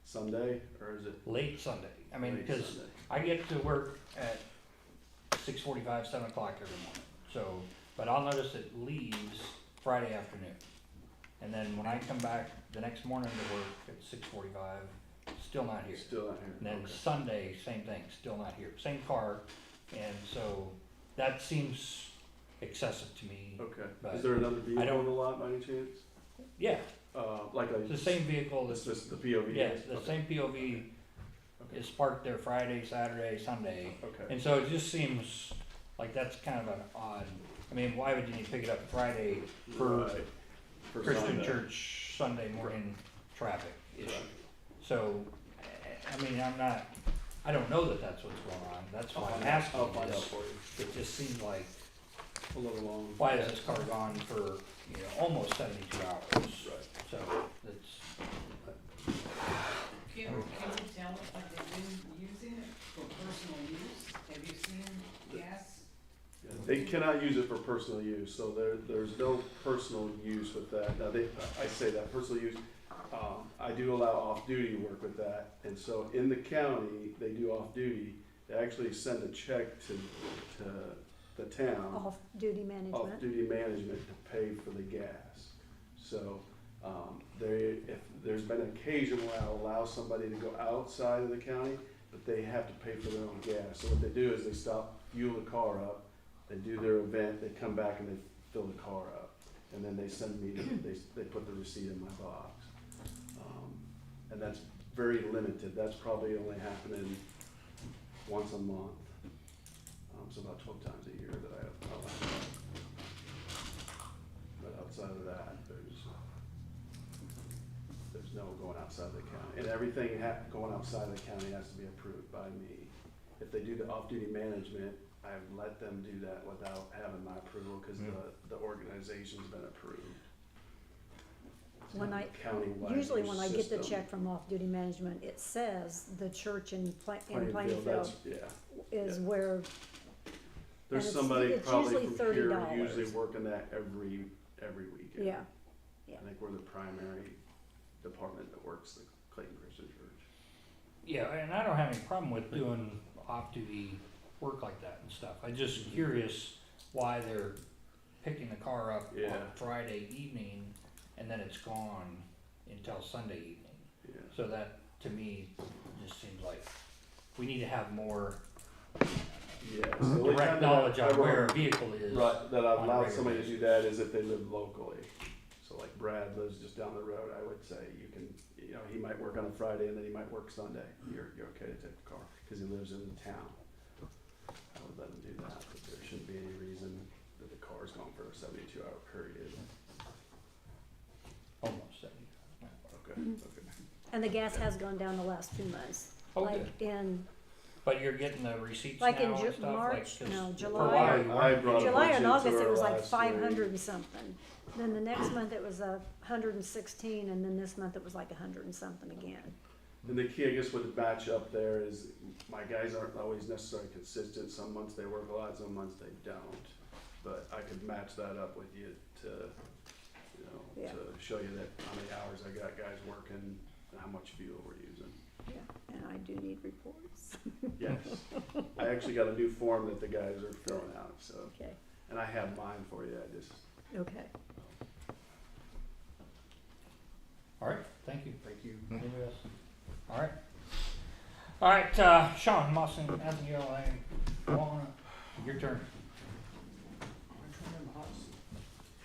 Sunday, or is it Late Sunday. I mean, late because Sunday? I get to work at 6:45, 7 o'clock every morning. So, but I'll notice it leaves Friday afternoon. And then when I come back the next morning to work at 6:45, still not here. Still not here. And then Okay. Sunday, same thing, still not here. Same car. And so that seems excessive to me. Okay. But Is there another vehicle don't- on the lot by any chance? Yeah, Like it's the same vehicle It's that's, just the POV. yes, the Okay. same POV Okay. is parked there Friday, Saturday, Sunday. Okay. And so it just seems like that's kind of an odd, I mean, why would you need to pick it up Friday for Right. For Christian Sunday. church Sunday morning traffic issue? Right. So, I mean, I don't know that that's what's going on, that's why I'm I'll find out asking. for you. It just seems like, A little long. why is this car gone for, almost 72 hours? Right. So, it's, Can you tell if they've been using it for personal use? Have you seen gas? Yeah, they cannot use it for personal use, so there's no personal use with that. Now, I say that, personal use, I do allow off-duty work with that, and so in the county, they do off-duty, they actually send a check to the town, Off-duty management. off-duty management to pay for the gas. So, if there's been an occasion where I'll allow somebody to go outside of the county, but they have to pay for their own gas. So what they do is they stop, fuel the car up, they do their event, they come back and they fill the car up. And then they send me, they put the receipt in my box. And that's very limited, that's probably only happening once a month. So about 12 times a year that I allow. But outside of that, there's no going outside the county. And everything going outside the county has to be approved by me. If they do the off-duty management, I've let them do that without having my approval, because the organization's been approved. It's When not I- a countywide Usually when I get the system. check from off-duty management, it says the church in Plainfield, Plainfield that's, yeah. is yeah. where, There's it's- somebody it's probably usually from here $30. usually working that every weekend. yeah. I think we're the primary department that works the Clayton Christian Church. yeah, and I don't have any problem with doing off-duty work like that and stuff. I'm just curious why they're picking the car up Yeah. on Friday evening and then it's gone until Sunday evening. Yeah. So that, to me, just seems like we need to have more Yeah. So the only time direct that I- knowledge I on where a won't- vehicle is. Right, that I've on a allowed regular somebody to basis. do that is if they live locally. So like Brad lives just down the road, I would say you can, he might work on a Friday and then he might work Sunday. You're okay to take the car, cause he lives in the town. I would let him do that, but there shouldn't be any reason that the car's gone for a 72-hour period. Almost 70. Okay, okay. And the gas has gone down the last 2 months. Oh, Like good. in, But you're getting the receipts now Like in and Ju- stuff? March? 'cause No, for a July. while you I weren't brought getting- a July bunch and into August, it our was like last 500 week. and something. Then the next month it was 116, and then this month it was like 100 and something again. And the key, I guess, with the match up there is my guys aren't always necessarily consistent. Some months they work a lot, some months they don't. But I could match that up with you to, Yeah. to show you that how many hours I got guys working and how much fuel we're using. Yeah, and I do need reports. Yes. I actually got a new form that the guys are filling out, so, Okay, and I have mine for you, I just, okay. All right, thank you. thank you. Anybody else? All right. All right, Sean, Mawson, Anthony, your turn.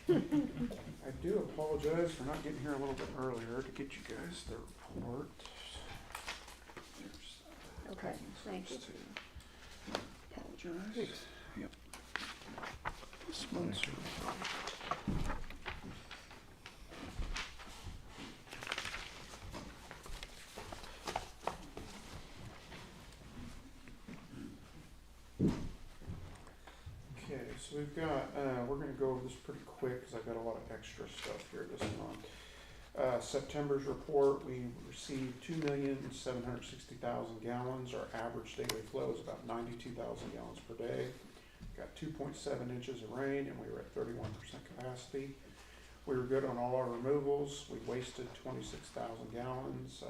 I do apologize for not getting here a little bit earlier to get you guys the report. There's Okay, thank you. Apologize. Yep. This one's. Okay, so so we've got, we're gonna go over this pretty quick, cause I've got a lot of extra stuff here this month. September's report, we received 2,760,000 gallons. Our average daily flow is about 92,000 gallons per day. Got 2.7 inches of rain, and we were at 31% capacity. We were good on all our removals. We wasted 26,000 gallons,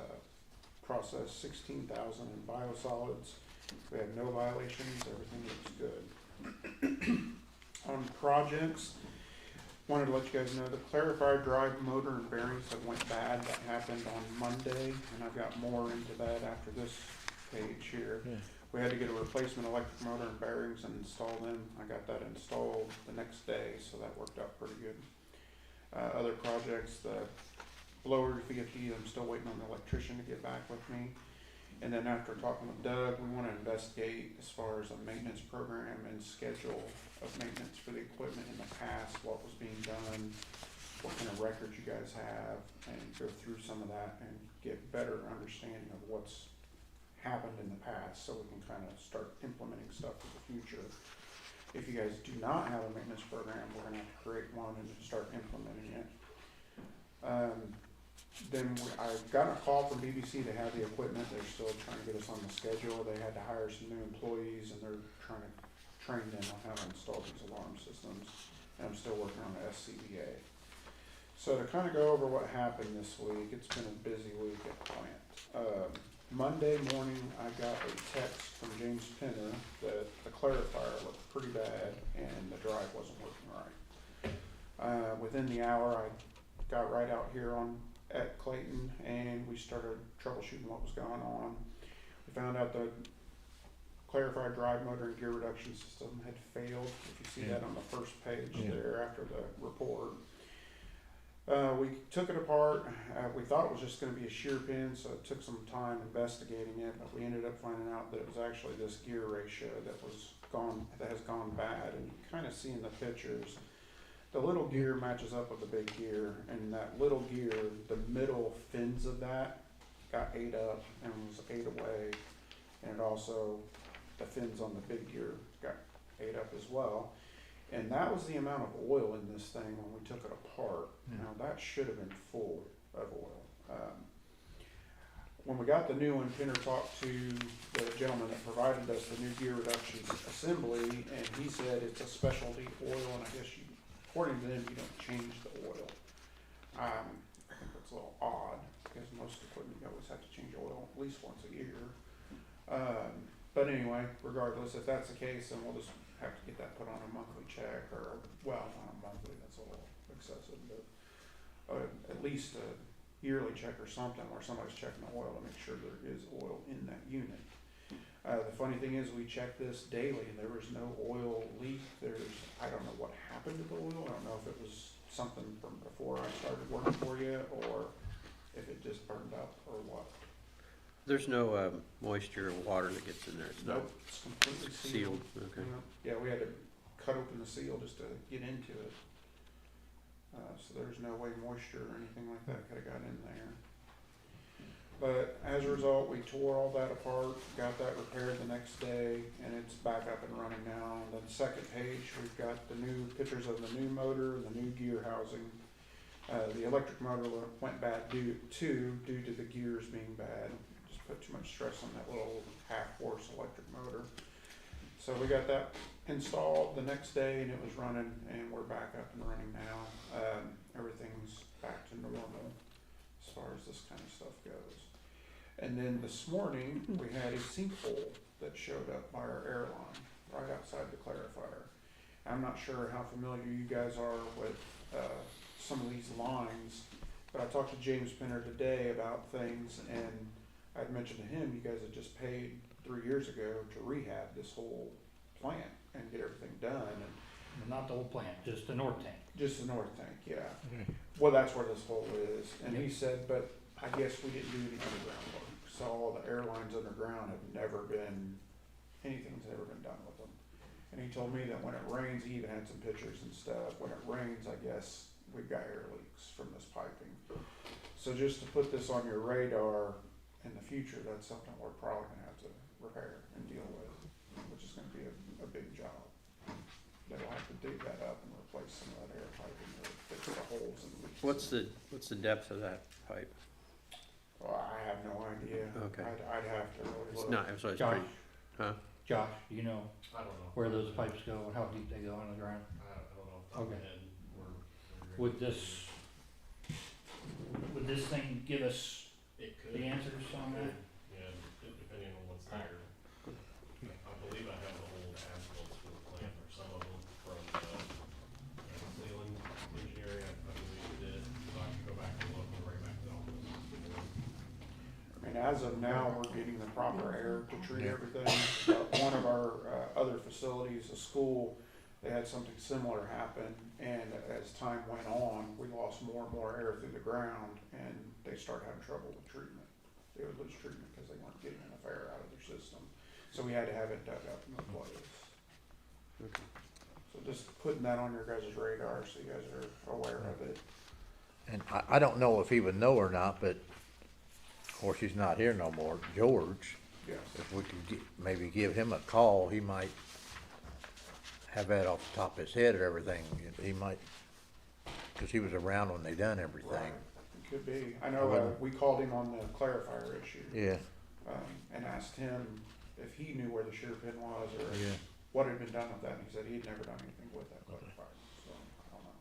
processed 16,000 in biosolids. We had no violations, everything looks good. On projects, wanted to let you guys know the clarifier drive motor and bearings that went bad. That happened on Monday, and I've got more into that after this page here. Yeah. We had to get a replacement electric motor and bearings and install them. I got that installed the next day, so that worked out pretty good. Other projects, the blower VFD, I'm still waiting on the electrician to get back with me. And then after talking with Doug, we want to investigate as far as a maintenance program and schedule of maintenance for the equipment in the past, what was being done, what kind of records you guys have, and go through some of that and get better understanding of what's happened in the past, so we can kind of start implementing stuff for the future. If you guys do not have a maintenance program, we're gonna have to create one and start implementing it. I've gotten a call from BBC to have the equipment. They're still trying to get us on the schedule. They had to hire some new employees, and they're trying to train them on how to install these alarm systems. And I'm still working on the SCBA. So to kind of go over what happened this week, it's been a busy week at the plant. Monday morning, I got a text from James Pinner that the clarifier looked pretty bad and the drive wasn't working right. Within the hour, I got right out here at Clayton, and we started troubleshooting what was going on. We found out the clarifier drive motor and gear reduction system had failed. If you see that on the first page there after the report. We took it apart. We thought it was just going to be a shear pin, so it took some time investigating it, but we ended up finding out that it was actually this gear ratio that has gone bad. And you kind of see in the pictures, the little gear matches up with the big gear, and that little gear, the middle fins of that got ate up and was ate away, and it also, the fins on the big gear got ate up as well. And that was the amount of oil in this thing when we took it apart. Now that should have been full of oil. When we got the new one, Pinner talked to the gentleman that provided us the new gear reduction assembly, and he said it's a specialty oil, and I guess according to them, you don't change the oil. I think that's a little odd, because most equipment you always have to change oil at least once a year. But anyway, regardless, if that's the case, then we'll just have to get that put on a monthly check, or, well, not a monthly, that's a little excessive, but at least a yearly check or something where somebody's checking the oil to make sure there is oil in that unit. The funny thing is, we checked this daily and there was no oil leak. I don't know what happened to the oil. I don't know if it was something from before I started working for you, or if it just burned up or what. There's no moisture or water that gets in there. It's Nope, it's completely sealed. Okay. Yeah, we had to cut open the seal just to get into it. So there's no way moisture or anything like that could have got in there. But as a result, we tore all that apart, got that repaired the next day, and it's back up and running now. And then the second page, we've got the new pictures of the new motor, the new gear housing. The electric motor went bad due to the gears being bad. Put too much stress on that little half-horse electric motor. So we got that installed the next day, and it was running, and we're back up and running now. Everything's back to normal as far as this kind of stuff goes. And then this morning, we had a sinkhole that showed up by our airline right outside the clarifier. I'm not sure how familiar you guys are with some of these lines, but I talked to James Pinner today about things, and I'd mentioned to him, you guys had just paid 3 years ago to rehab this whole plant and get everything done. And Not the whole plant, just the north tank. just the north tank, yeah. Well, that's where this hole is. And he said, but I guess we didn't do any underground work. So all the airlines underground have never been, anything's ever been done with them. And he told me that when it rains, he even had some pictures and stuff. When it rains, I guess we've got air leaks from this piping. So just to put this on your radar, in the future, that's something we're probably gonna have to repair and deal with, which is gonna be a big job. they'll have to dig that up and replace some of that air piping or fix the holes in the leaks. What's the depth of that pipe? Well, I have no idea. Okay. I'd have to really It's look. not, so it's Josh, pretty, huh? Josh, do you know I don't know. where those pipes go and how deep they go in the ground? I don't know. Off the top of my Okay. head, Would this thing give us it could. the answers on that? Yeah, depending on what's there. I believe I have the old as-built for the plant, or some of them from, Leland Engineering, I believe it did, so I can go back and look and bring back to the office. I mean, as of now, we're getting the proper air to treat everything. But one of our other facilities, a school, they had something similar happen, and as time went on, we lost more and more air through the ground, and they started having trouble with treatment. They would lose treatment because they weren't getting enough air out of their system. So we had to have it dug up and replaced. Okay. So just putting that on your guys' radar so you guys are aware of it. And I don't know if he would know or not, but of course, he's not here no more. George, Yes. if we could maybe give him a call, he might have that off the top of his head or everything. He might, cause he was around when they done everything. Right. It could be. I know, we called him on the clarifier issue. Yeah, And asked him if he knew where the shear pin was or yeah. what had been done with that, and he said he'd never done anything with that clarifier, so, I don't know.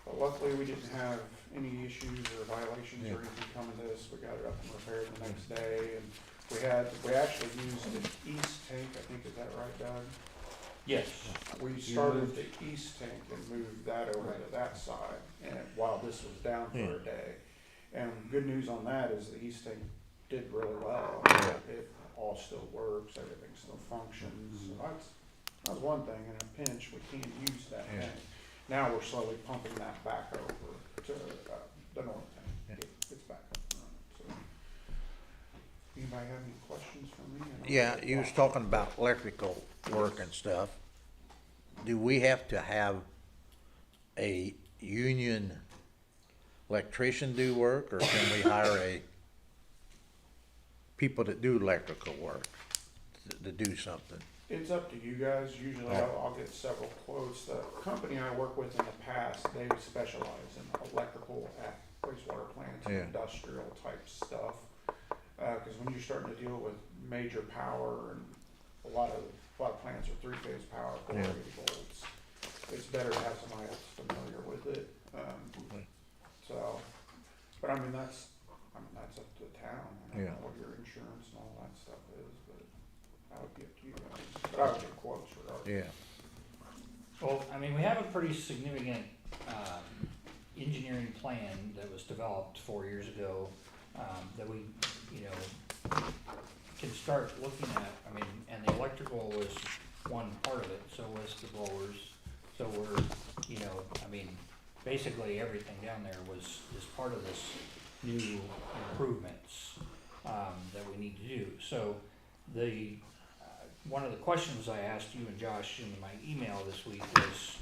But luckily, we didn't have any issues or violations or anything coming to us. We got it up and repaired the next day, and we actually used the east tank, I think, is that right, Doug? Yes. We started with the east tank and moved that over to that side, and while this was down for a day. And good news on that is the east tank did really well. It all still works, everything still functions, so that's one thing. In a pinch, we can use that Yeah. tank. Now we're slowly pumping that back over to the north tank. It's back up and running, so. Anybody have any questions for me? I know Yeah, there's you was lots. talking about electrical work and stuff. Do we have to have a union electrician do work, or can we hire people that do electrical work to do something? It's up to you guys. Usually I'll get several quotes. The company I work with in the past, they specialize in electrical at wastewater plants, and Yeah. industrial type stuff. Cause when you're starting to deal with major power and a lot of plants are three-phase power, 480 volts, it's better to have somebody else familiar with it. So, but I mean, that's up to the town. I don't Yeah. know what your insurance and all that stuff is, but I would get to you guys. But I would get quotes regardless. Yeah, Well, I mean, we have a pretty significant, engineering plan that was developed 4 years ago, that we, can start looking at. I mean, and the electrical was one part of it, so was the blowers. So we're, I mean, basically everything down there is part of this new improvements, that we need to do. So one of the questions I asked you and Josh in my email this week was,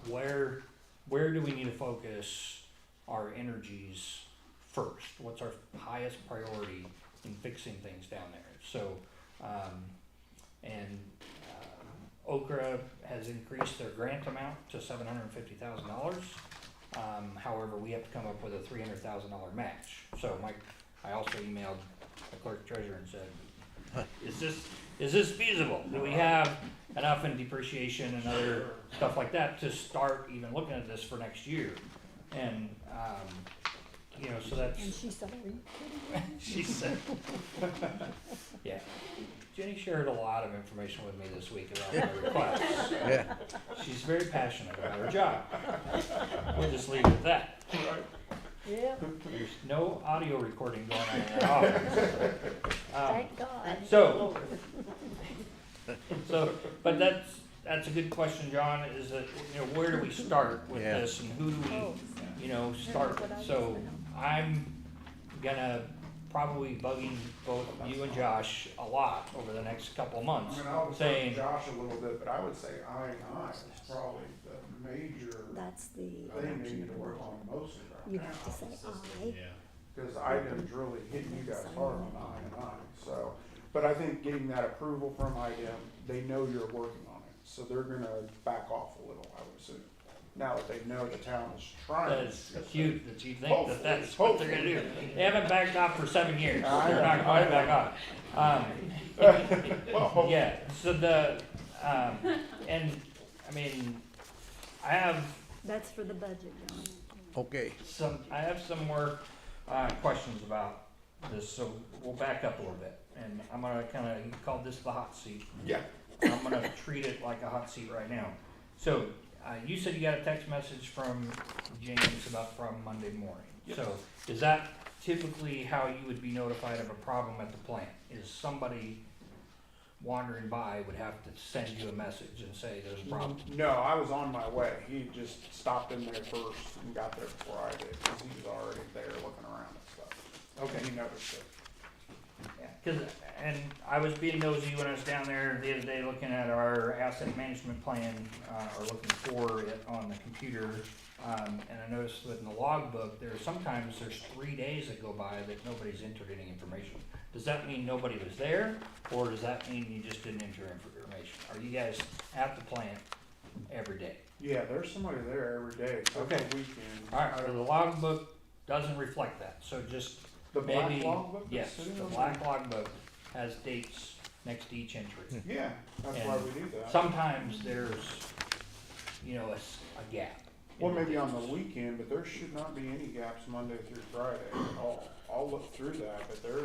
where do we need to focus our energies first? What's our highest priority in fixing things down there? So, Okra has increased their grant amount to $750,000. However, we have to come up with a $300,000 match. So I also emailed the clerk treasurer and said, is this feasible? Do we have enough in depreciation and other stuff like that to start even looking at this for next year? And, so that's. And she said, are you kidding me? She said, yeah. Jenny shared a lot of information with me this week about my requests. yeah. She's very passionate about her job. We'll just leave it at that. Yeah, There's no audio recording going on in that office. thank God. But that's a good question, John, is that, where do we start with Yeah. this and who do Oh, we, start with? So I'm gonna probably bugging both you and Josh a lot over the next couple of I months, mean, I'll saying, defer to Josh a little bit, but I would say I is probably the major that's the thing they need to work election. on mostly You right have to now. say aye. Yeah. cause IDEM's really hitting you guys hard on I&I, so. But I think getting that approval from IDEM, they know you're working on it, so they're gonna back off a little, I would assume. Now that they know the town is trying. That's cute that you think that Hopefully, that's what they're gonna do. They haven't backed off for 7 years. I They're know, not going I back know. on. Well, hopefully. Yeah, so the, and, I mean, I have That's for the budget, John. Okay, I have some more, questions about this, so we'll back up a little bit. And I'm gonna kinda, you called this the hot seat. Yeah. I'm gonna treat it like a hot seat right now. So, you said you got a text message from James from Monday morning. Yep. So, is that typically how you would be notified of a problem at the plant? Is somebody wandering by would have to send you a message and say there's a problem? No, I was on my way. He just stopped in there first and got there before I did, cause he was already there looking around and stuff. Okay. He noticed it. Yeah, 'cause, and I was being nosy when I was down there the other day looking at our asset management plan, or looking for it on the computer. And I noticed that in the logbook, there's 3 days that go by that nobody's entered any information. Does that mean nobody was there, or does that mean you just didn't enter information? Are you guys at the plant every day? Yeah, there's somebody there every day, except Okay. for weekends. Alright, so the logbook doesn't reflect that, so just The black maybe, logbook that's yes, sitting the on black logbook has dates next to each entry. Yeah, that's why we do that. Sometimes there's, a gap. in Well, the maybe on the dates. weekend, but there should not be any gaps Monday through Friday at all. I'll look through that, but there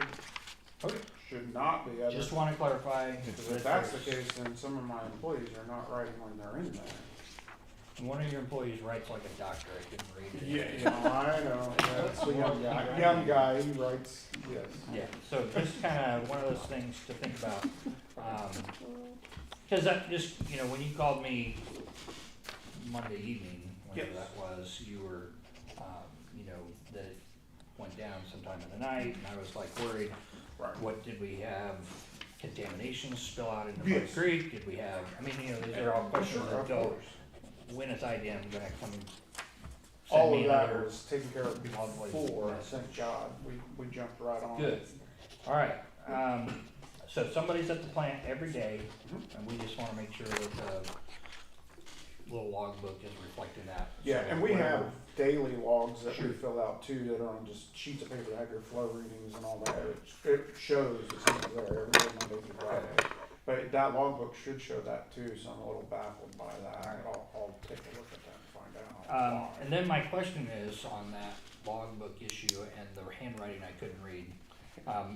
Okay. should not be. other- Just wanna clarify. Because if that's the case, then some of my employees are not writing when they're in there. One of your employees writes like a doctor, I couldn't read it. Yeah, I know, that's the young guy, he writes, yes. Yeah, so just kinda one of those things to think about. Cause that just, when you called me Monday evening, whenever Yes. that was, you were, that it went down sometime in the night, and I was like worried, Right. what did we have? Contamination spill out into Mud Yes. Creek? Did we have, these are all questions Sure, that of go, course. when is IDM gonna come send All me of that another? was taken care of lovely before, message. thank God, we jumped right on. Good. Alright, so somebody's at the plant every day, Mhm. and we just wanna make sure that the little logbook is reflecting that. Yeah, So and we whatever- have daily logs that we Sure. fill out too, that are on just sheets of paper that have your flow readings and all that. It shows it's not there every day, Monday through Friday. But that logbook should show that too, so I'm a little baffled by that. Alright. I'll take a look at that and find out why. And then my question is on that logbook issue and the handwriting I couldn't read.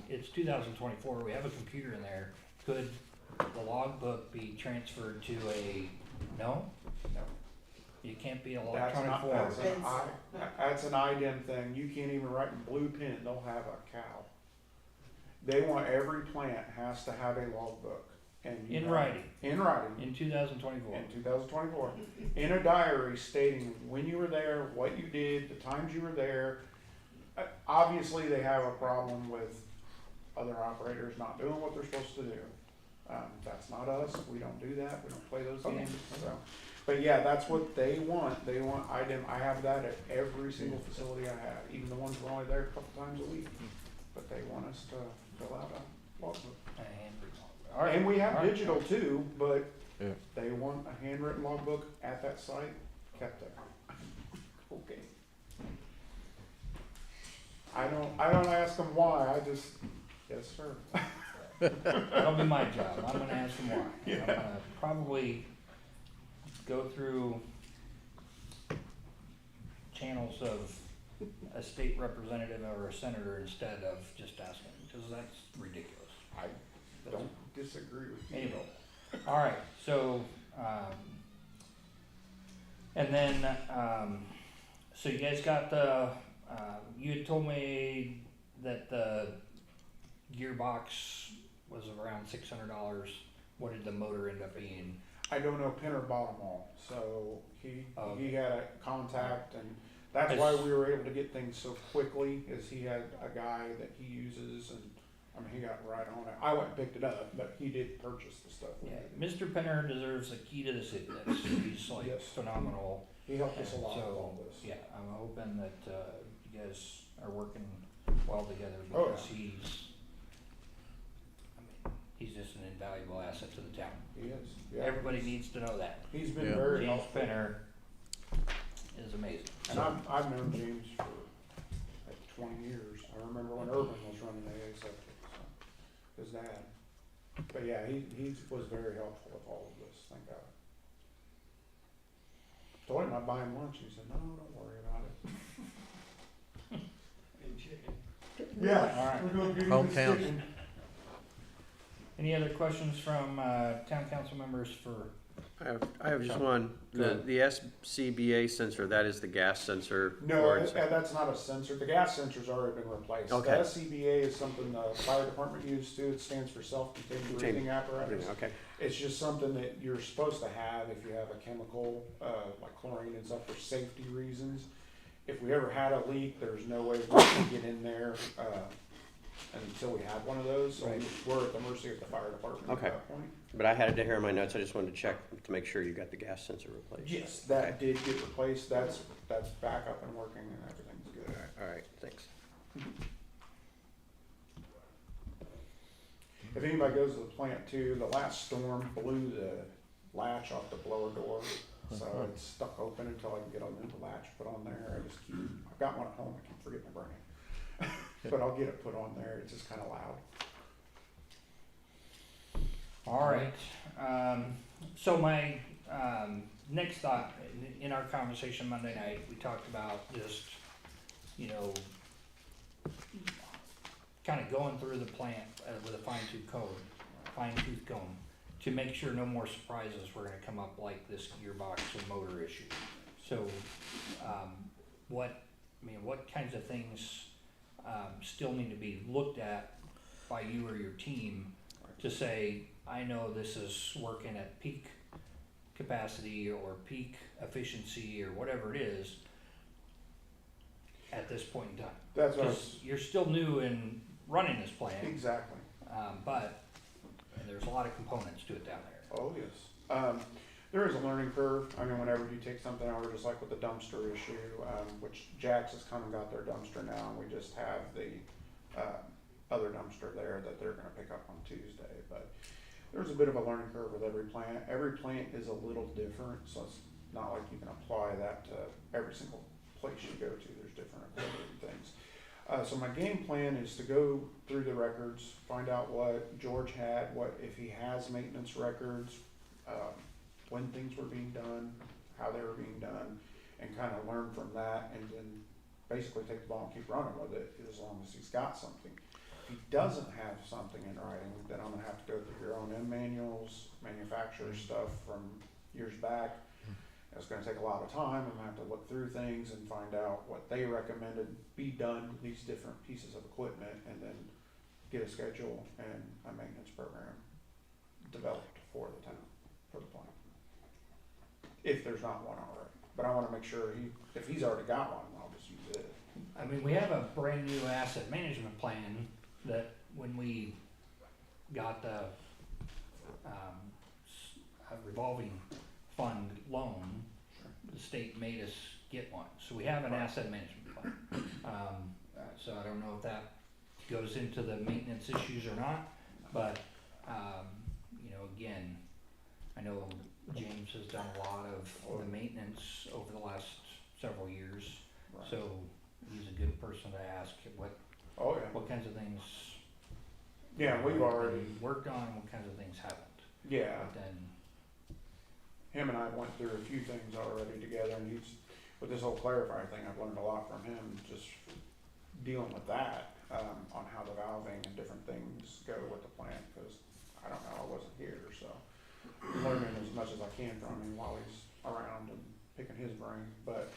It's 2024, we have a computer in there. Could the logbook be transferred to no? No. You can't be That's electronic not, form. that's an IDEM thing. You can't even write in blue pen, they'll have a cow. They want, every plant has to have a logbook. And you In know- writing, In writing. in 2024. In 2024, in a diary stating when you were there, what you did, the times you were there. Obviously, they have a problem with other operators not doing what they're supposed to do. That's not us, we don't do that, we don't play those Okay. games, so. But yeah, that's what they want, I have that at every single facility I have, even the ones we're only there a couple times a week. But they want us to fill out a logbook. A handwritten logbook. All right, And we have all right. digital too, but Yeah. they want a handwritten logbook at that site kept there. Okay. I don't ask them why, I just, yes, sir. That'll be my job. I'm gonna ask them why. I'm gonna probably go through channels of a state representative or a senator instead of just asking, because that's ridiculous. I don't disagree with you. Anyway, all right, so, and then, so you guys got the, you had told me that the gearbox was around $600. What did the motor end up being? I don't know, Pinner bought them all, so he Okay. had a contact, and that's why we were able to get things so quickly, is he had a guy that he uses, and, I mean, he got right on it. I went and picked it up, but he did purchase the stuff. Yeah, Mr. Penner deserves a key to the city. He's like Yes. phenomenal. He helped us a lot with So, all this. yeah, I'm hoping that, you guys are working well together Oh, because he's just an invaluable asset to the town. He is, yeah. Everybody needs to know that. He's been Yeah. very James helpful. Spinner is amazing. And I've known James for like 20 years. I remember when Urban was running AA Septic, so, his dad. But yeah, he was very helpful with all of this, thank God. Told him I'd buy him lunch, and he said, no, don't worry about it. And chicken. Yeah, All right. we're gonna get him Hometown. chicken. Any other questions from, town council members for, I have just one. The SCBA sensor, that is the gas sensor. No, for its- that's not a sensor. The gas sensor's already been replaced. Okay. The SCBA is something the fire department used to. It stands for self-contained breathing apparatus. Okay, It's just something that you're supposed to have if you have a chemical, like chlorine and stuff for safety reasons. If we ever had a leak, there's no way we could get in there, until we had one of those. So Right. we're at the mercy of the fire department Okay. at that point. but I had it here in my notes, I just wanted to check to make sure you got the gas sensor replaced. Yes, that did get replaced. That's back up and working and everything's good. All right, thanks. If anybody goes to the plant too, the last storm blew the latch off the blower door. So it's stuck open until I can get a new latch put on there. I've got one at home, I keep forgetting to bring it. But I'll get it put on there, it's just kinda loud. all right. So my, next thought, in our conversation Monday night, we talked about just, you know, kind of going through the plant with a fine-tooth comb to make sure no more surprises were gonna come up like this gearbox or motor issue. So, what kinds of things, still need to be looked at by you or your team to say, I know this is working at peak capacity or peak efficiency or whatever it is at this point in time? That's what I Because you're still new in running this plant, exactly. but there's a lot of components to it down there. Oh, yes. There is a learning curve. I mean, whenever you take something over, just like with the dumpster issue, which Jax has come and got their dumpster now, and we just have the, other dumpster there that they're gonna pick up on Tuesday, but there's a bit of a learning curve with every plant. Every plant is a little different, so it's not like you can apply that to every single place you go to. There's different equipment and things. So my game plan is to go through the records, find out what George had, if he has maintenance records, when things were being done, how they were being done, and kind of learn from that, and then basically take the ball and keep running with it as long as he's got something. If he doesn't have something in writing, then I'm gonna have to go through your own manuals, manufacturer stuff from years back. It's gonna take a lot of time. I'm gonna have to look through things and find out what they recommended be done with these different pieces of equipment, and then get a schedule and a maintenance program developed for the town, for the plant. If there's not one already, but I wanna make sure if he's already got one, I'll just use it. I mean, we have a brand new asset management plan that when we got the, a revolving fund loan, the state made us get one. So we have an asset management plan. So I don't know if that goes into the maintenance issues or not, but, you know, again, I know James has done a lot of the maintenance over the last several years. Right. So he's a good person to ask Oh, yeah. what kinds of things. Yeah, we've already, been worked on, what kinds of things haven't. yeah, But then, him and I went through a few things already together, and with this whole clarifier thing, I've learned a lot from him, just dealing with that, on how the valving and different things go with the plant, cause I don't know, I wasn't here, so. Learning as much as I can from him while he's around and picking his brain, but,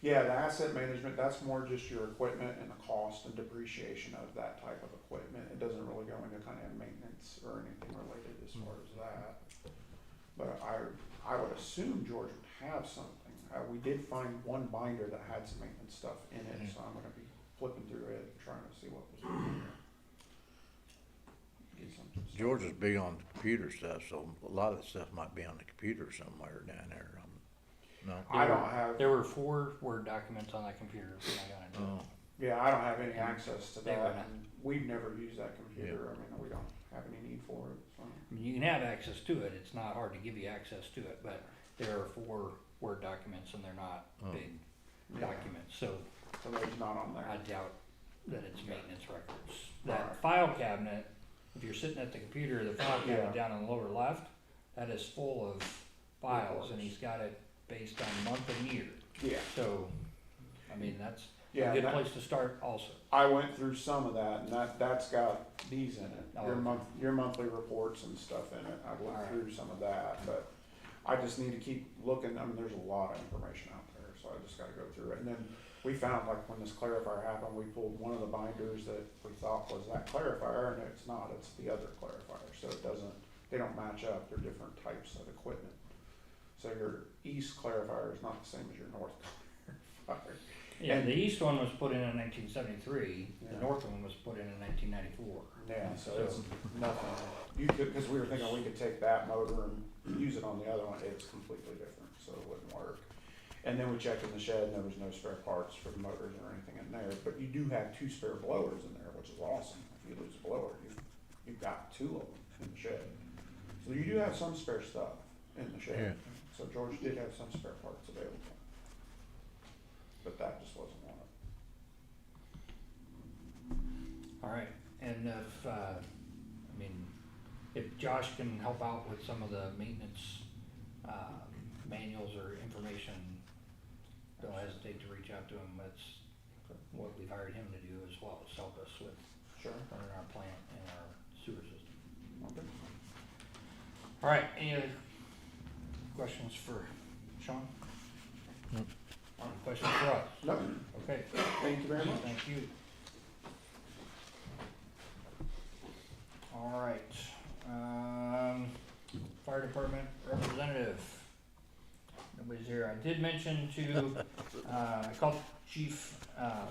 yeah, the asset management, that's more just your equipment and the cost and depreciation of that type of equipment. It doesn't really go into kind of maintenance or anything related as far as that. But I would assume George would have something. We did find one binder that had some maintenance stuff in it, so I'm gonna be flipping through it and trying to see what was in there. Get something. George is big on computer stuff, so a lot of the stuff might be on the computer somewhere down there. No? I don't have, there were 4 Word documents on that computer when I got into it. Oh, Yeah, I don't have any access to They that, wouldn't. and we've never used that computer, I mean, we don't have any need for it, so. I mean, you can have access to it, it's not hard to give you access to it, but there are 4 Word documents and they're not Oh. big Yeah. documents, so So there's not on I there. doubt that it's maintenance records. Right. That file cabinet, if you're sitting at the computer, the file cabinet Yeah. down on the lower left, that is full of files, and Reports. he's got it based on month and year. Yeah, So, I mean, that's yeah, a good that- place to start also. I went through some of that, and that's got these in it, Oh, your okay. your monthly reports and stuff in it, I went Alright. through some of that, but I just need to keep looking, I mean, there's a lot of information out there, so I just gotta go through it, and then we found, like, when this clarifier happened, we pulled one of the binders that we thought was that clarifier, and it's not, it's the other clarifier, so it doesn't, they don't match up, they're different types of equipment. So your east clarifier is not the same as your north clarifier. Yeah, And- the east one was put in 1973, the Yeah. north one was put in 1994. Yeah, so it's nothing, you could, cause we were thinking we could take that motor and use it on the other one, it's completely different, so it wouldn't work. And then we checked in the shed and there was no spare parts for the motors or anything in there, but you do have 2 spare blowers in there, which is awesome. If you lose a blower, you've got 2 of them in the shed. So you do have some spare stuff in the shed. So George did have some spare parts available. But that just wasn't one of them. All right, and if, I mean, if Josh can help out with some of the maintenance, manuals or information, don't hesitate to reach out to him, that's what we've hired him to do as well, is help us with Sure. running our plant and our sewer system. Okay. All right, any other questions for Sean? Nope. Any questions for us? No, Okay, thank you very much. thank you. All right, fire department representative. Nobody's here. I did mention to, I called Chief,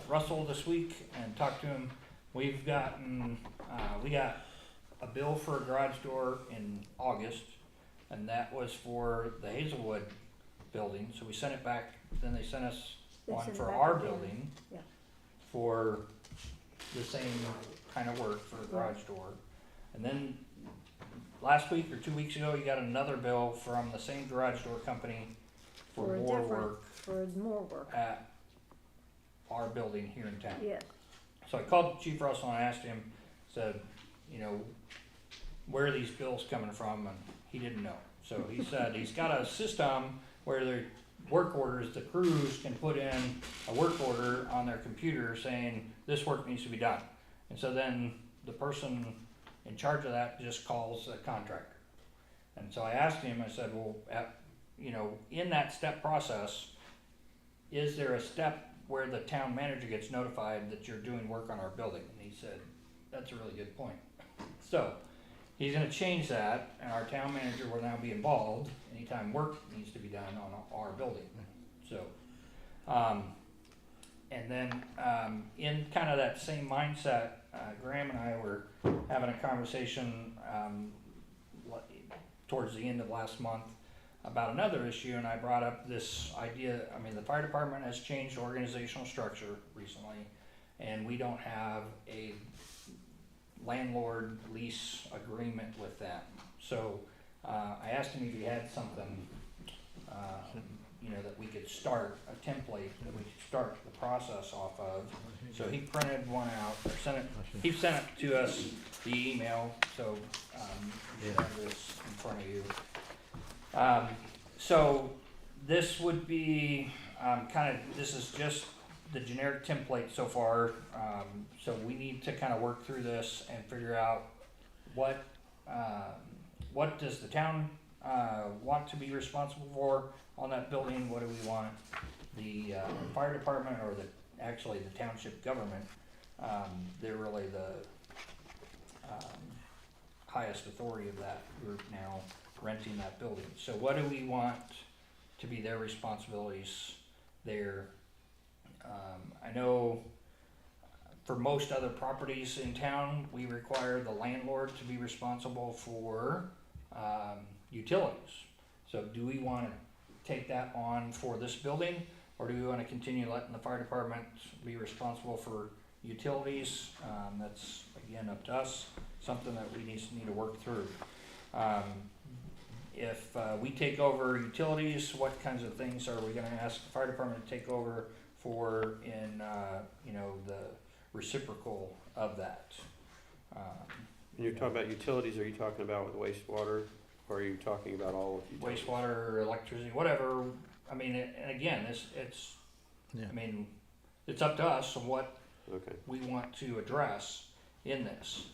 Russell this week and talked to him. We've gotten, we got a bill for a garage door in August, and that was for the Hazelwood building, so we sent it back, then they sent us They one sent it for back our again. building. Yeah. For the same kind of work for a garage door. And then last week or 2 weeks ago, you got another bill from the same garage door company for For a more different- work For more work, at our building here in town. yes. So I called Chief Russell and I asked him, said, you know, where are these bills coming from? And he didn't know. So he said he's got a system where their work orders, the crews can put in a work order on their computer saying this work needs to be done. And so then the person in charge of that just calls a contractor. And so I asked him, I said, well, you know, in that step process, is there a step where the town manager gets notified that you're doing work on our building? And he said, that's a really good point. So, he's gonna change that, and our town manager will now be involved anytime work needs to be done on our building. So, and then, in kind of that same mindset, Graham and I were having a conversation, towards the end of last month about another issue, and I brought up this idea. I mean, the fire department has changed organizational structure recently, and we don't have a landlord lease agreement with them. So I asked him if he had something, you know, that we could start, a template that we could start the process off of. So he printed one out, or sent it, he sent it to us via email, so you should have this in front of you. So this would be this is just the generic template so far. So we need to kind of work through this and figure out what does the town want to be responsible for on that building? What do we want the fire department or actually the township government? They're really the highest authority of that group now, renting that building. So what do we want to be their responsibilities there? I know for most other properties in town, we require the landlord to be responsible for utilities. So do we want to take that on for this building? or do we wanna continue letting the fire department be responsible for utilities? That's, again, up to us, something that we need to work through. If we take over utilities, what kinds of things are we gonna ask the fire department to take over for in, the reciprocal of that? When you're talking about utilities, are you talking about with wastewater, or are you talking about all of utilities? Wastewater, electricity, whatever. I mean, and again, it's, Yeah. I mean, it's up to us on what Okay. we want to address in this.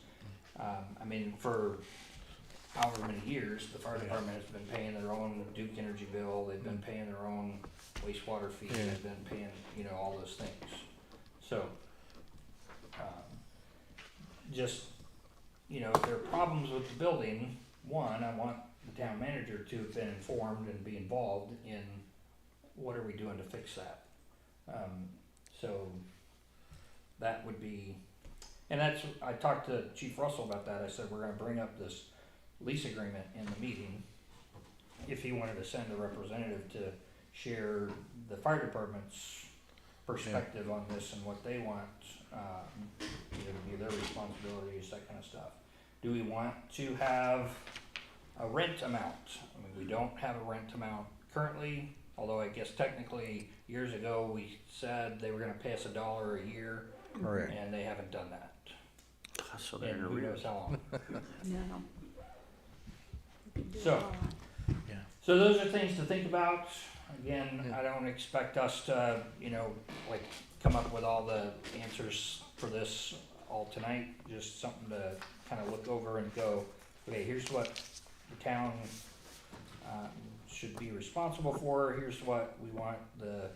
I mean, for however many years, the fire department has been paying their own Duke Energy bill, they've been paying their own wastewater fee, Yeah. they've been paying, all those things. So, just, if there are problems with the building, one, I want the town manager to have been informed and be involved in what are we doing to fix that. So, that would be, and that's, I talked to Chief Russell about that, I said, we're gonna bring up this lease agreement in the meeting, if he wanted to send a representative to share the fire department's perspective on this and what they want, to be their responsibilities, that kind of stuff. Do we want to have a rent amount? I mean, we don't have a rent amount currently, although I guess technically, years ago, we said they were gonna pay us $1 a year, Correct. and they haven't done that. So And who knows how long. No. We could do So- it all. So those are things to think about. Again, I don't expect us to, come up with all the answers for this all tonight. Just something to kind of look over and go, okay, here's what the town should be responsible for. Here's what we want the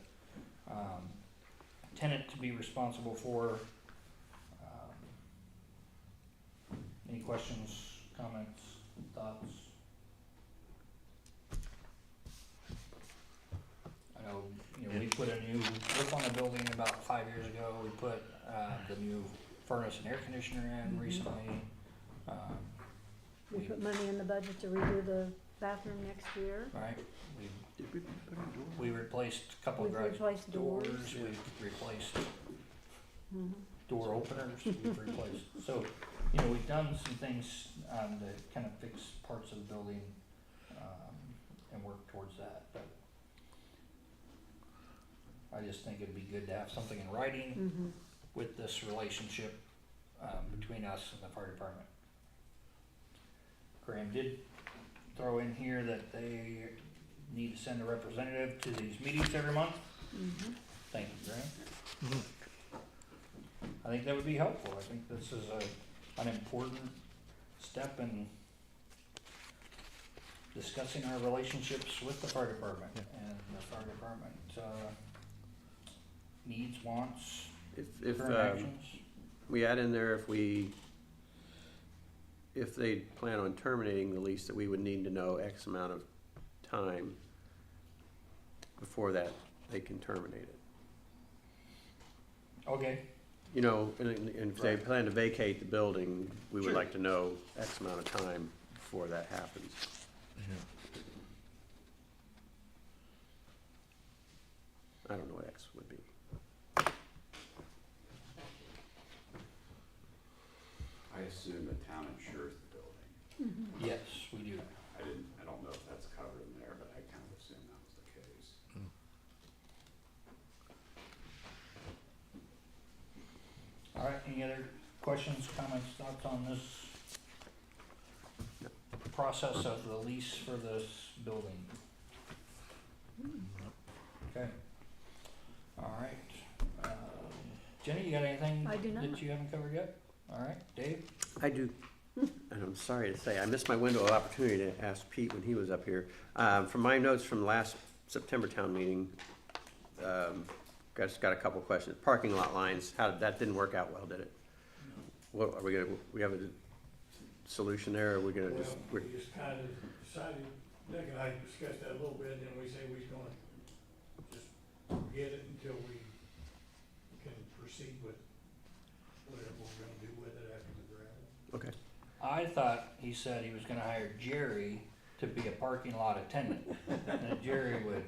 tenant to be responsible for. Any questions, comments, thoughts? I know, we put a new roof on the building about 5 years ago. We put the new furnace and air conditioner in recently. We put money in the budget to redo the bathroom next year. Right? Did we put a door? We replaced a couple of We've garage replaced doors. We've replaced Mhm. door openers. We've replaced. So, we've done some things to kind of fix parts of the building and work towards that. But I just think it'd be good to have something in writing Mhm. with this relationship between us and the fire department. Graham did throw in here that they need to send a representative to these meetings every month. Mhm. Thank you, Graham. I think that would be helpful. I think this is an important step in discussing our relationships with the fire department and the fire department needs, wants, If current actions. we add in there, if they plan on terminating the lease, that we would need to know X amount of time before that they can terminate it. Okay, And if they Right. plan to vacate the building, we would Sure. like to know X amount of time before that happens. I don't know what X would be. I assume the town insures the building. yes, we do. I don't know if that's covered in there, but I kind of assumed that was the case. All right, any other questions, comments, thoughts on this process of the lease for this building? Okay. All right. Jenny, you got anything I do not. that you haven't covered yet? All right, Dave? I do, and I'm sorry to say, I missed my window of opportunity to ask Pete when he was up here. From my notes from last September town meeting, just got a couple questions. Parking lot lines, that didn't work out well, did it? What, are we have a solution there, or are we gonna just, Well, we just kind of decided, Nick and I discussed that a little bit, and we say we're gonna just forget it until we can proceed with whatever we're gonna do with it after the gravel. okay. I thought he said he was gonna hire Jerry to be a parking lot attendant. And that Jerry would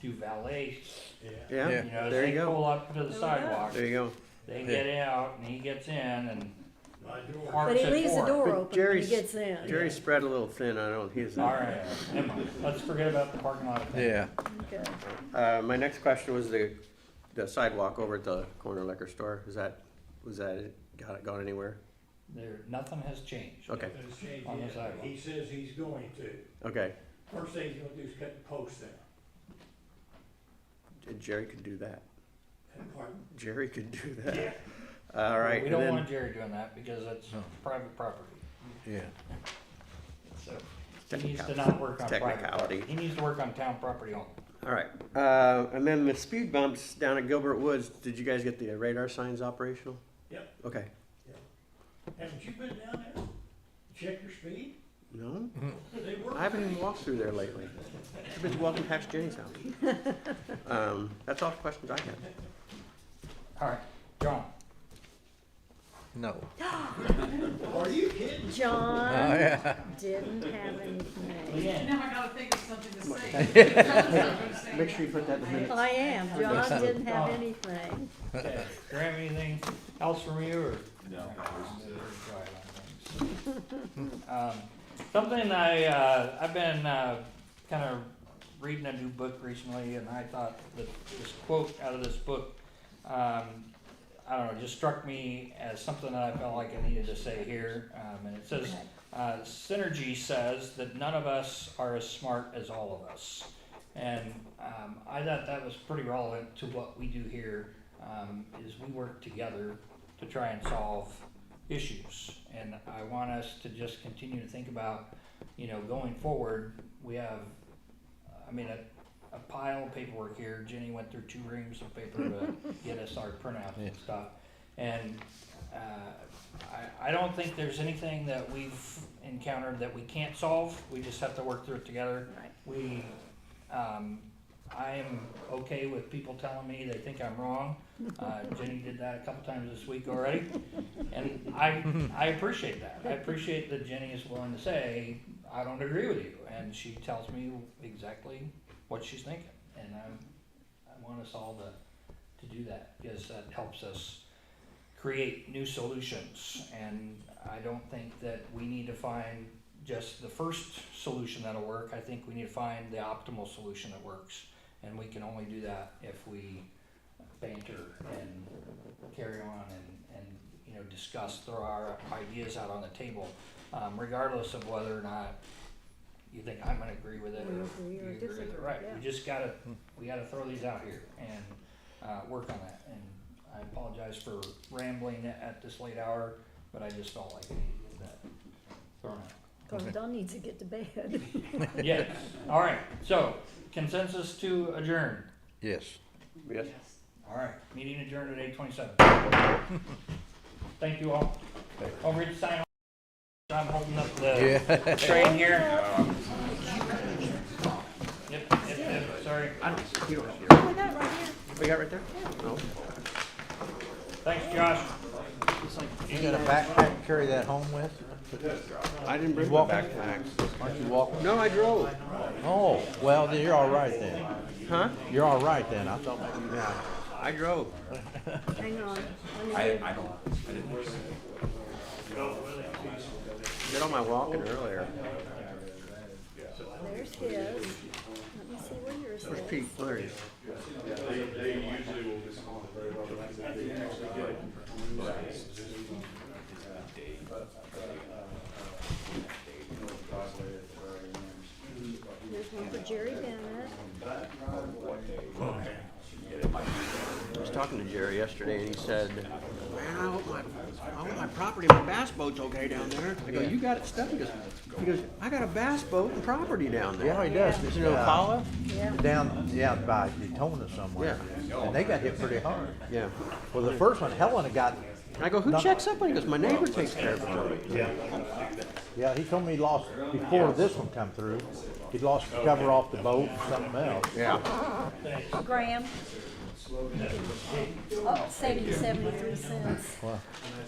do valet. Yeah, You know, there they you go. pull up to the sidewalk, There you go. they get out and he gets in and My door. But parks he at leaves the 4. door But open when he Jerry's- gets in. Jerry's spread a little thin, I don't, he's. All right, never mind. Let's forget about the parking lot thing. Yeah, Okay. My next question was the sidewalk over at the corner liquor store, was that it, gone anywhere? Nothing has changed. Okay, It's changed On the yet. sidewalk. He says he's going to. okay, First thing he's gonna do is cut the post down. Jerry could do that, Pardon? Jerry could do that. Yeah. All right, We and don't then, want Jerry doing that because it's No. private property. yeah. So he needs to Technicality. not work on private Technicality. property. He needs to work on town property only. all right, and then the speed bumps down at Gilbert Woods, did you guys get the radar signs operational? Yep. Okay, Haven't you been down there? Check your speed? no, They work. I haven't even walked through there lately. I've been walking past Jenny's house. That's all the questions I have. All right, John. No. Are you kidding? John Oh, yeah. didn't have anything. Leanne. Now I gotta think of something to say. Make sure you put that in the minutes. I am, John didn't have anything. Okay. Graham, anything else from you or? No. Something I've been kind of reading a new book recently, and I thought that this quote out of this book, I don't know, just struck me as something that I felt like I needed to say here. And it says, Synergy says that none of us are as smart as all of us. And I thought that was pretty relevant to what we do here, is we work together to try and solve issues. And I want us to just continue to think about, you know, going forward, we have, a pile of paperwork here. Jenny went through 2 reams of paper to get us our printouts and stuff. And I don't think there's anything that we've encountered that we can't solve. We just have to work through it together. Right. I am okay with people telling me they think I'm wrong. Jenny did that a couple times this week already. And I appreciate that. I appreciate that Jenny is willing to say, I don't agree with you. And she tells me exactly what she's thinking. And I want us all to do that because that helps us create new solutions. And I don't think that we need to find just the first solution that'll work. I think we need to find the optimal solution that works. And we can only do that if we banter and carry on and you know, discuss, throw our ideas out on the table, regardless of whether or not you think I'm gonna agree with it We or agree you or agree with it. disagree, Right, yeah. we just gotta throw these out here and work on that. And I apologize for rambling at this late hour, but I just felt like I needed to get that thrown out. Cause Don needs to get to bed. Yes, all right, so consensus to adjourn. Yes. Yes. All right, meeting adjourned at 8:27. Thank you all. Over to sign off. I'm holding up the Yeah. train here. Yep, sorry. You don't have Oh, we got it right here. We got right there? No. Thanks, Josh. You got a backpack to carry that home with? I didn't bring You my walking? backpack. Aren't you walking? No, I drove. Oh, well, then you're all right then. Huh? You're all right then. I thought maybe you Yeah, I drove. Hang on. Did all my walking earlier. There's his. Let me see where yours is. Where's Pete? There he is. They usually will respond very well. There's one for Jerry Bennett. I was talking to Jerry yesterday and he said, man, I hope my property, my bass boat's okay down there. I go, you got it stuck? He goes, I got a bass boat and property down there. Yeah, he does. Is it in Ocala? Yeah. Down, yeah, by Daytona somewhere. And they got hit pretty hard. Yeah. Well, the first one, Helena got, I go, who checks up on it? He goes, my neighbor takes care of it for me. yeah, he told me he lost, before this one come through, he lost the cover off the boat and something else. Yeah. Graham. Oh, saving 73 cents. Well,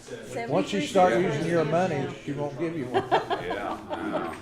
73 once you start using your money, she won't give you one. Yeah.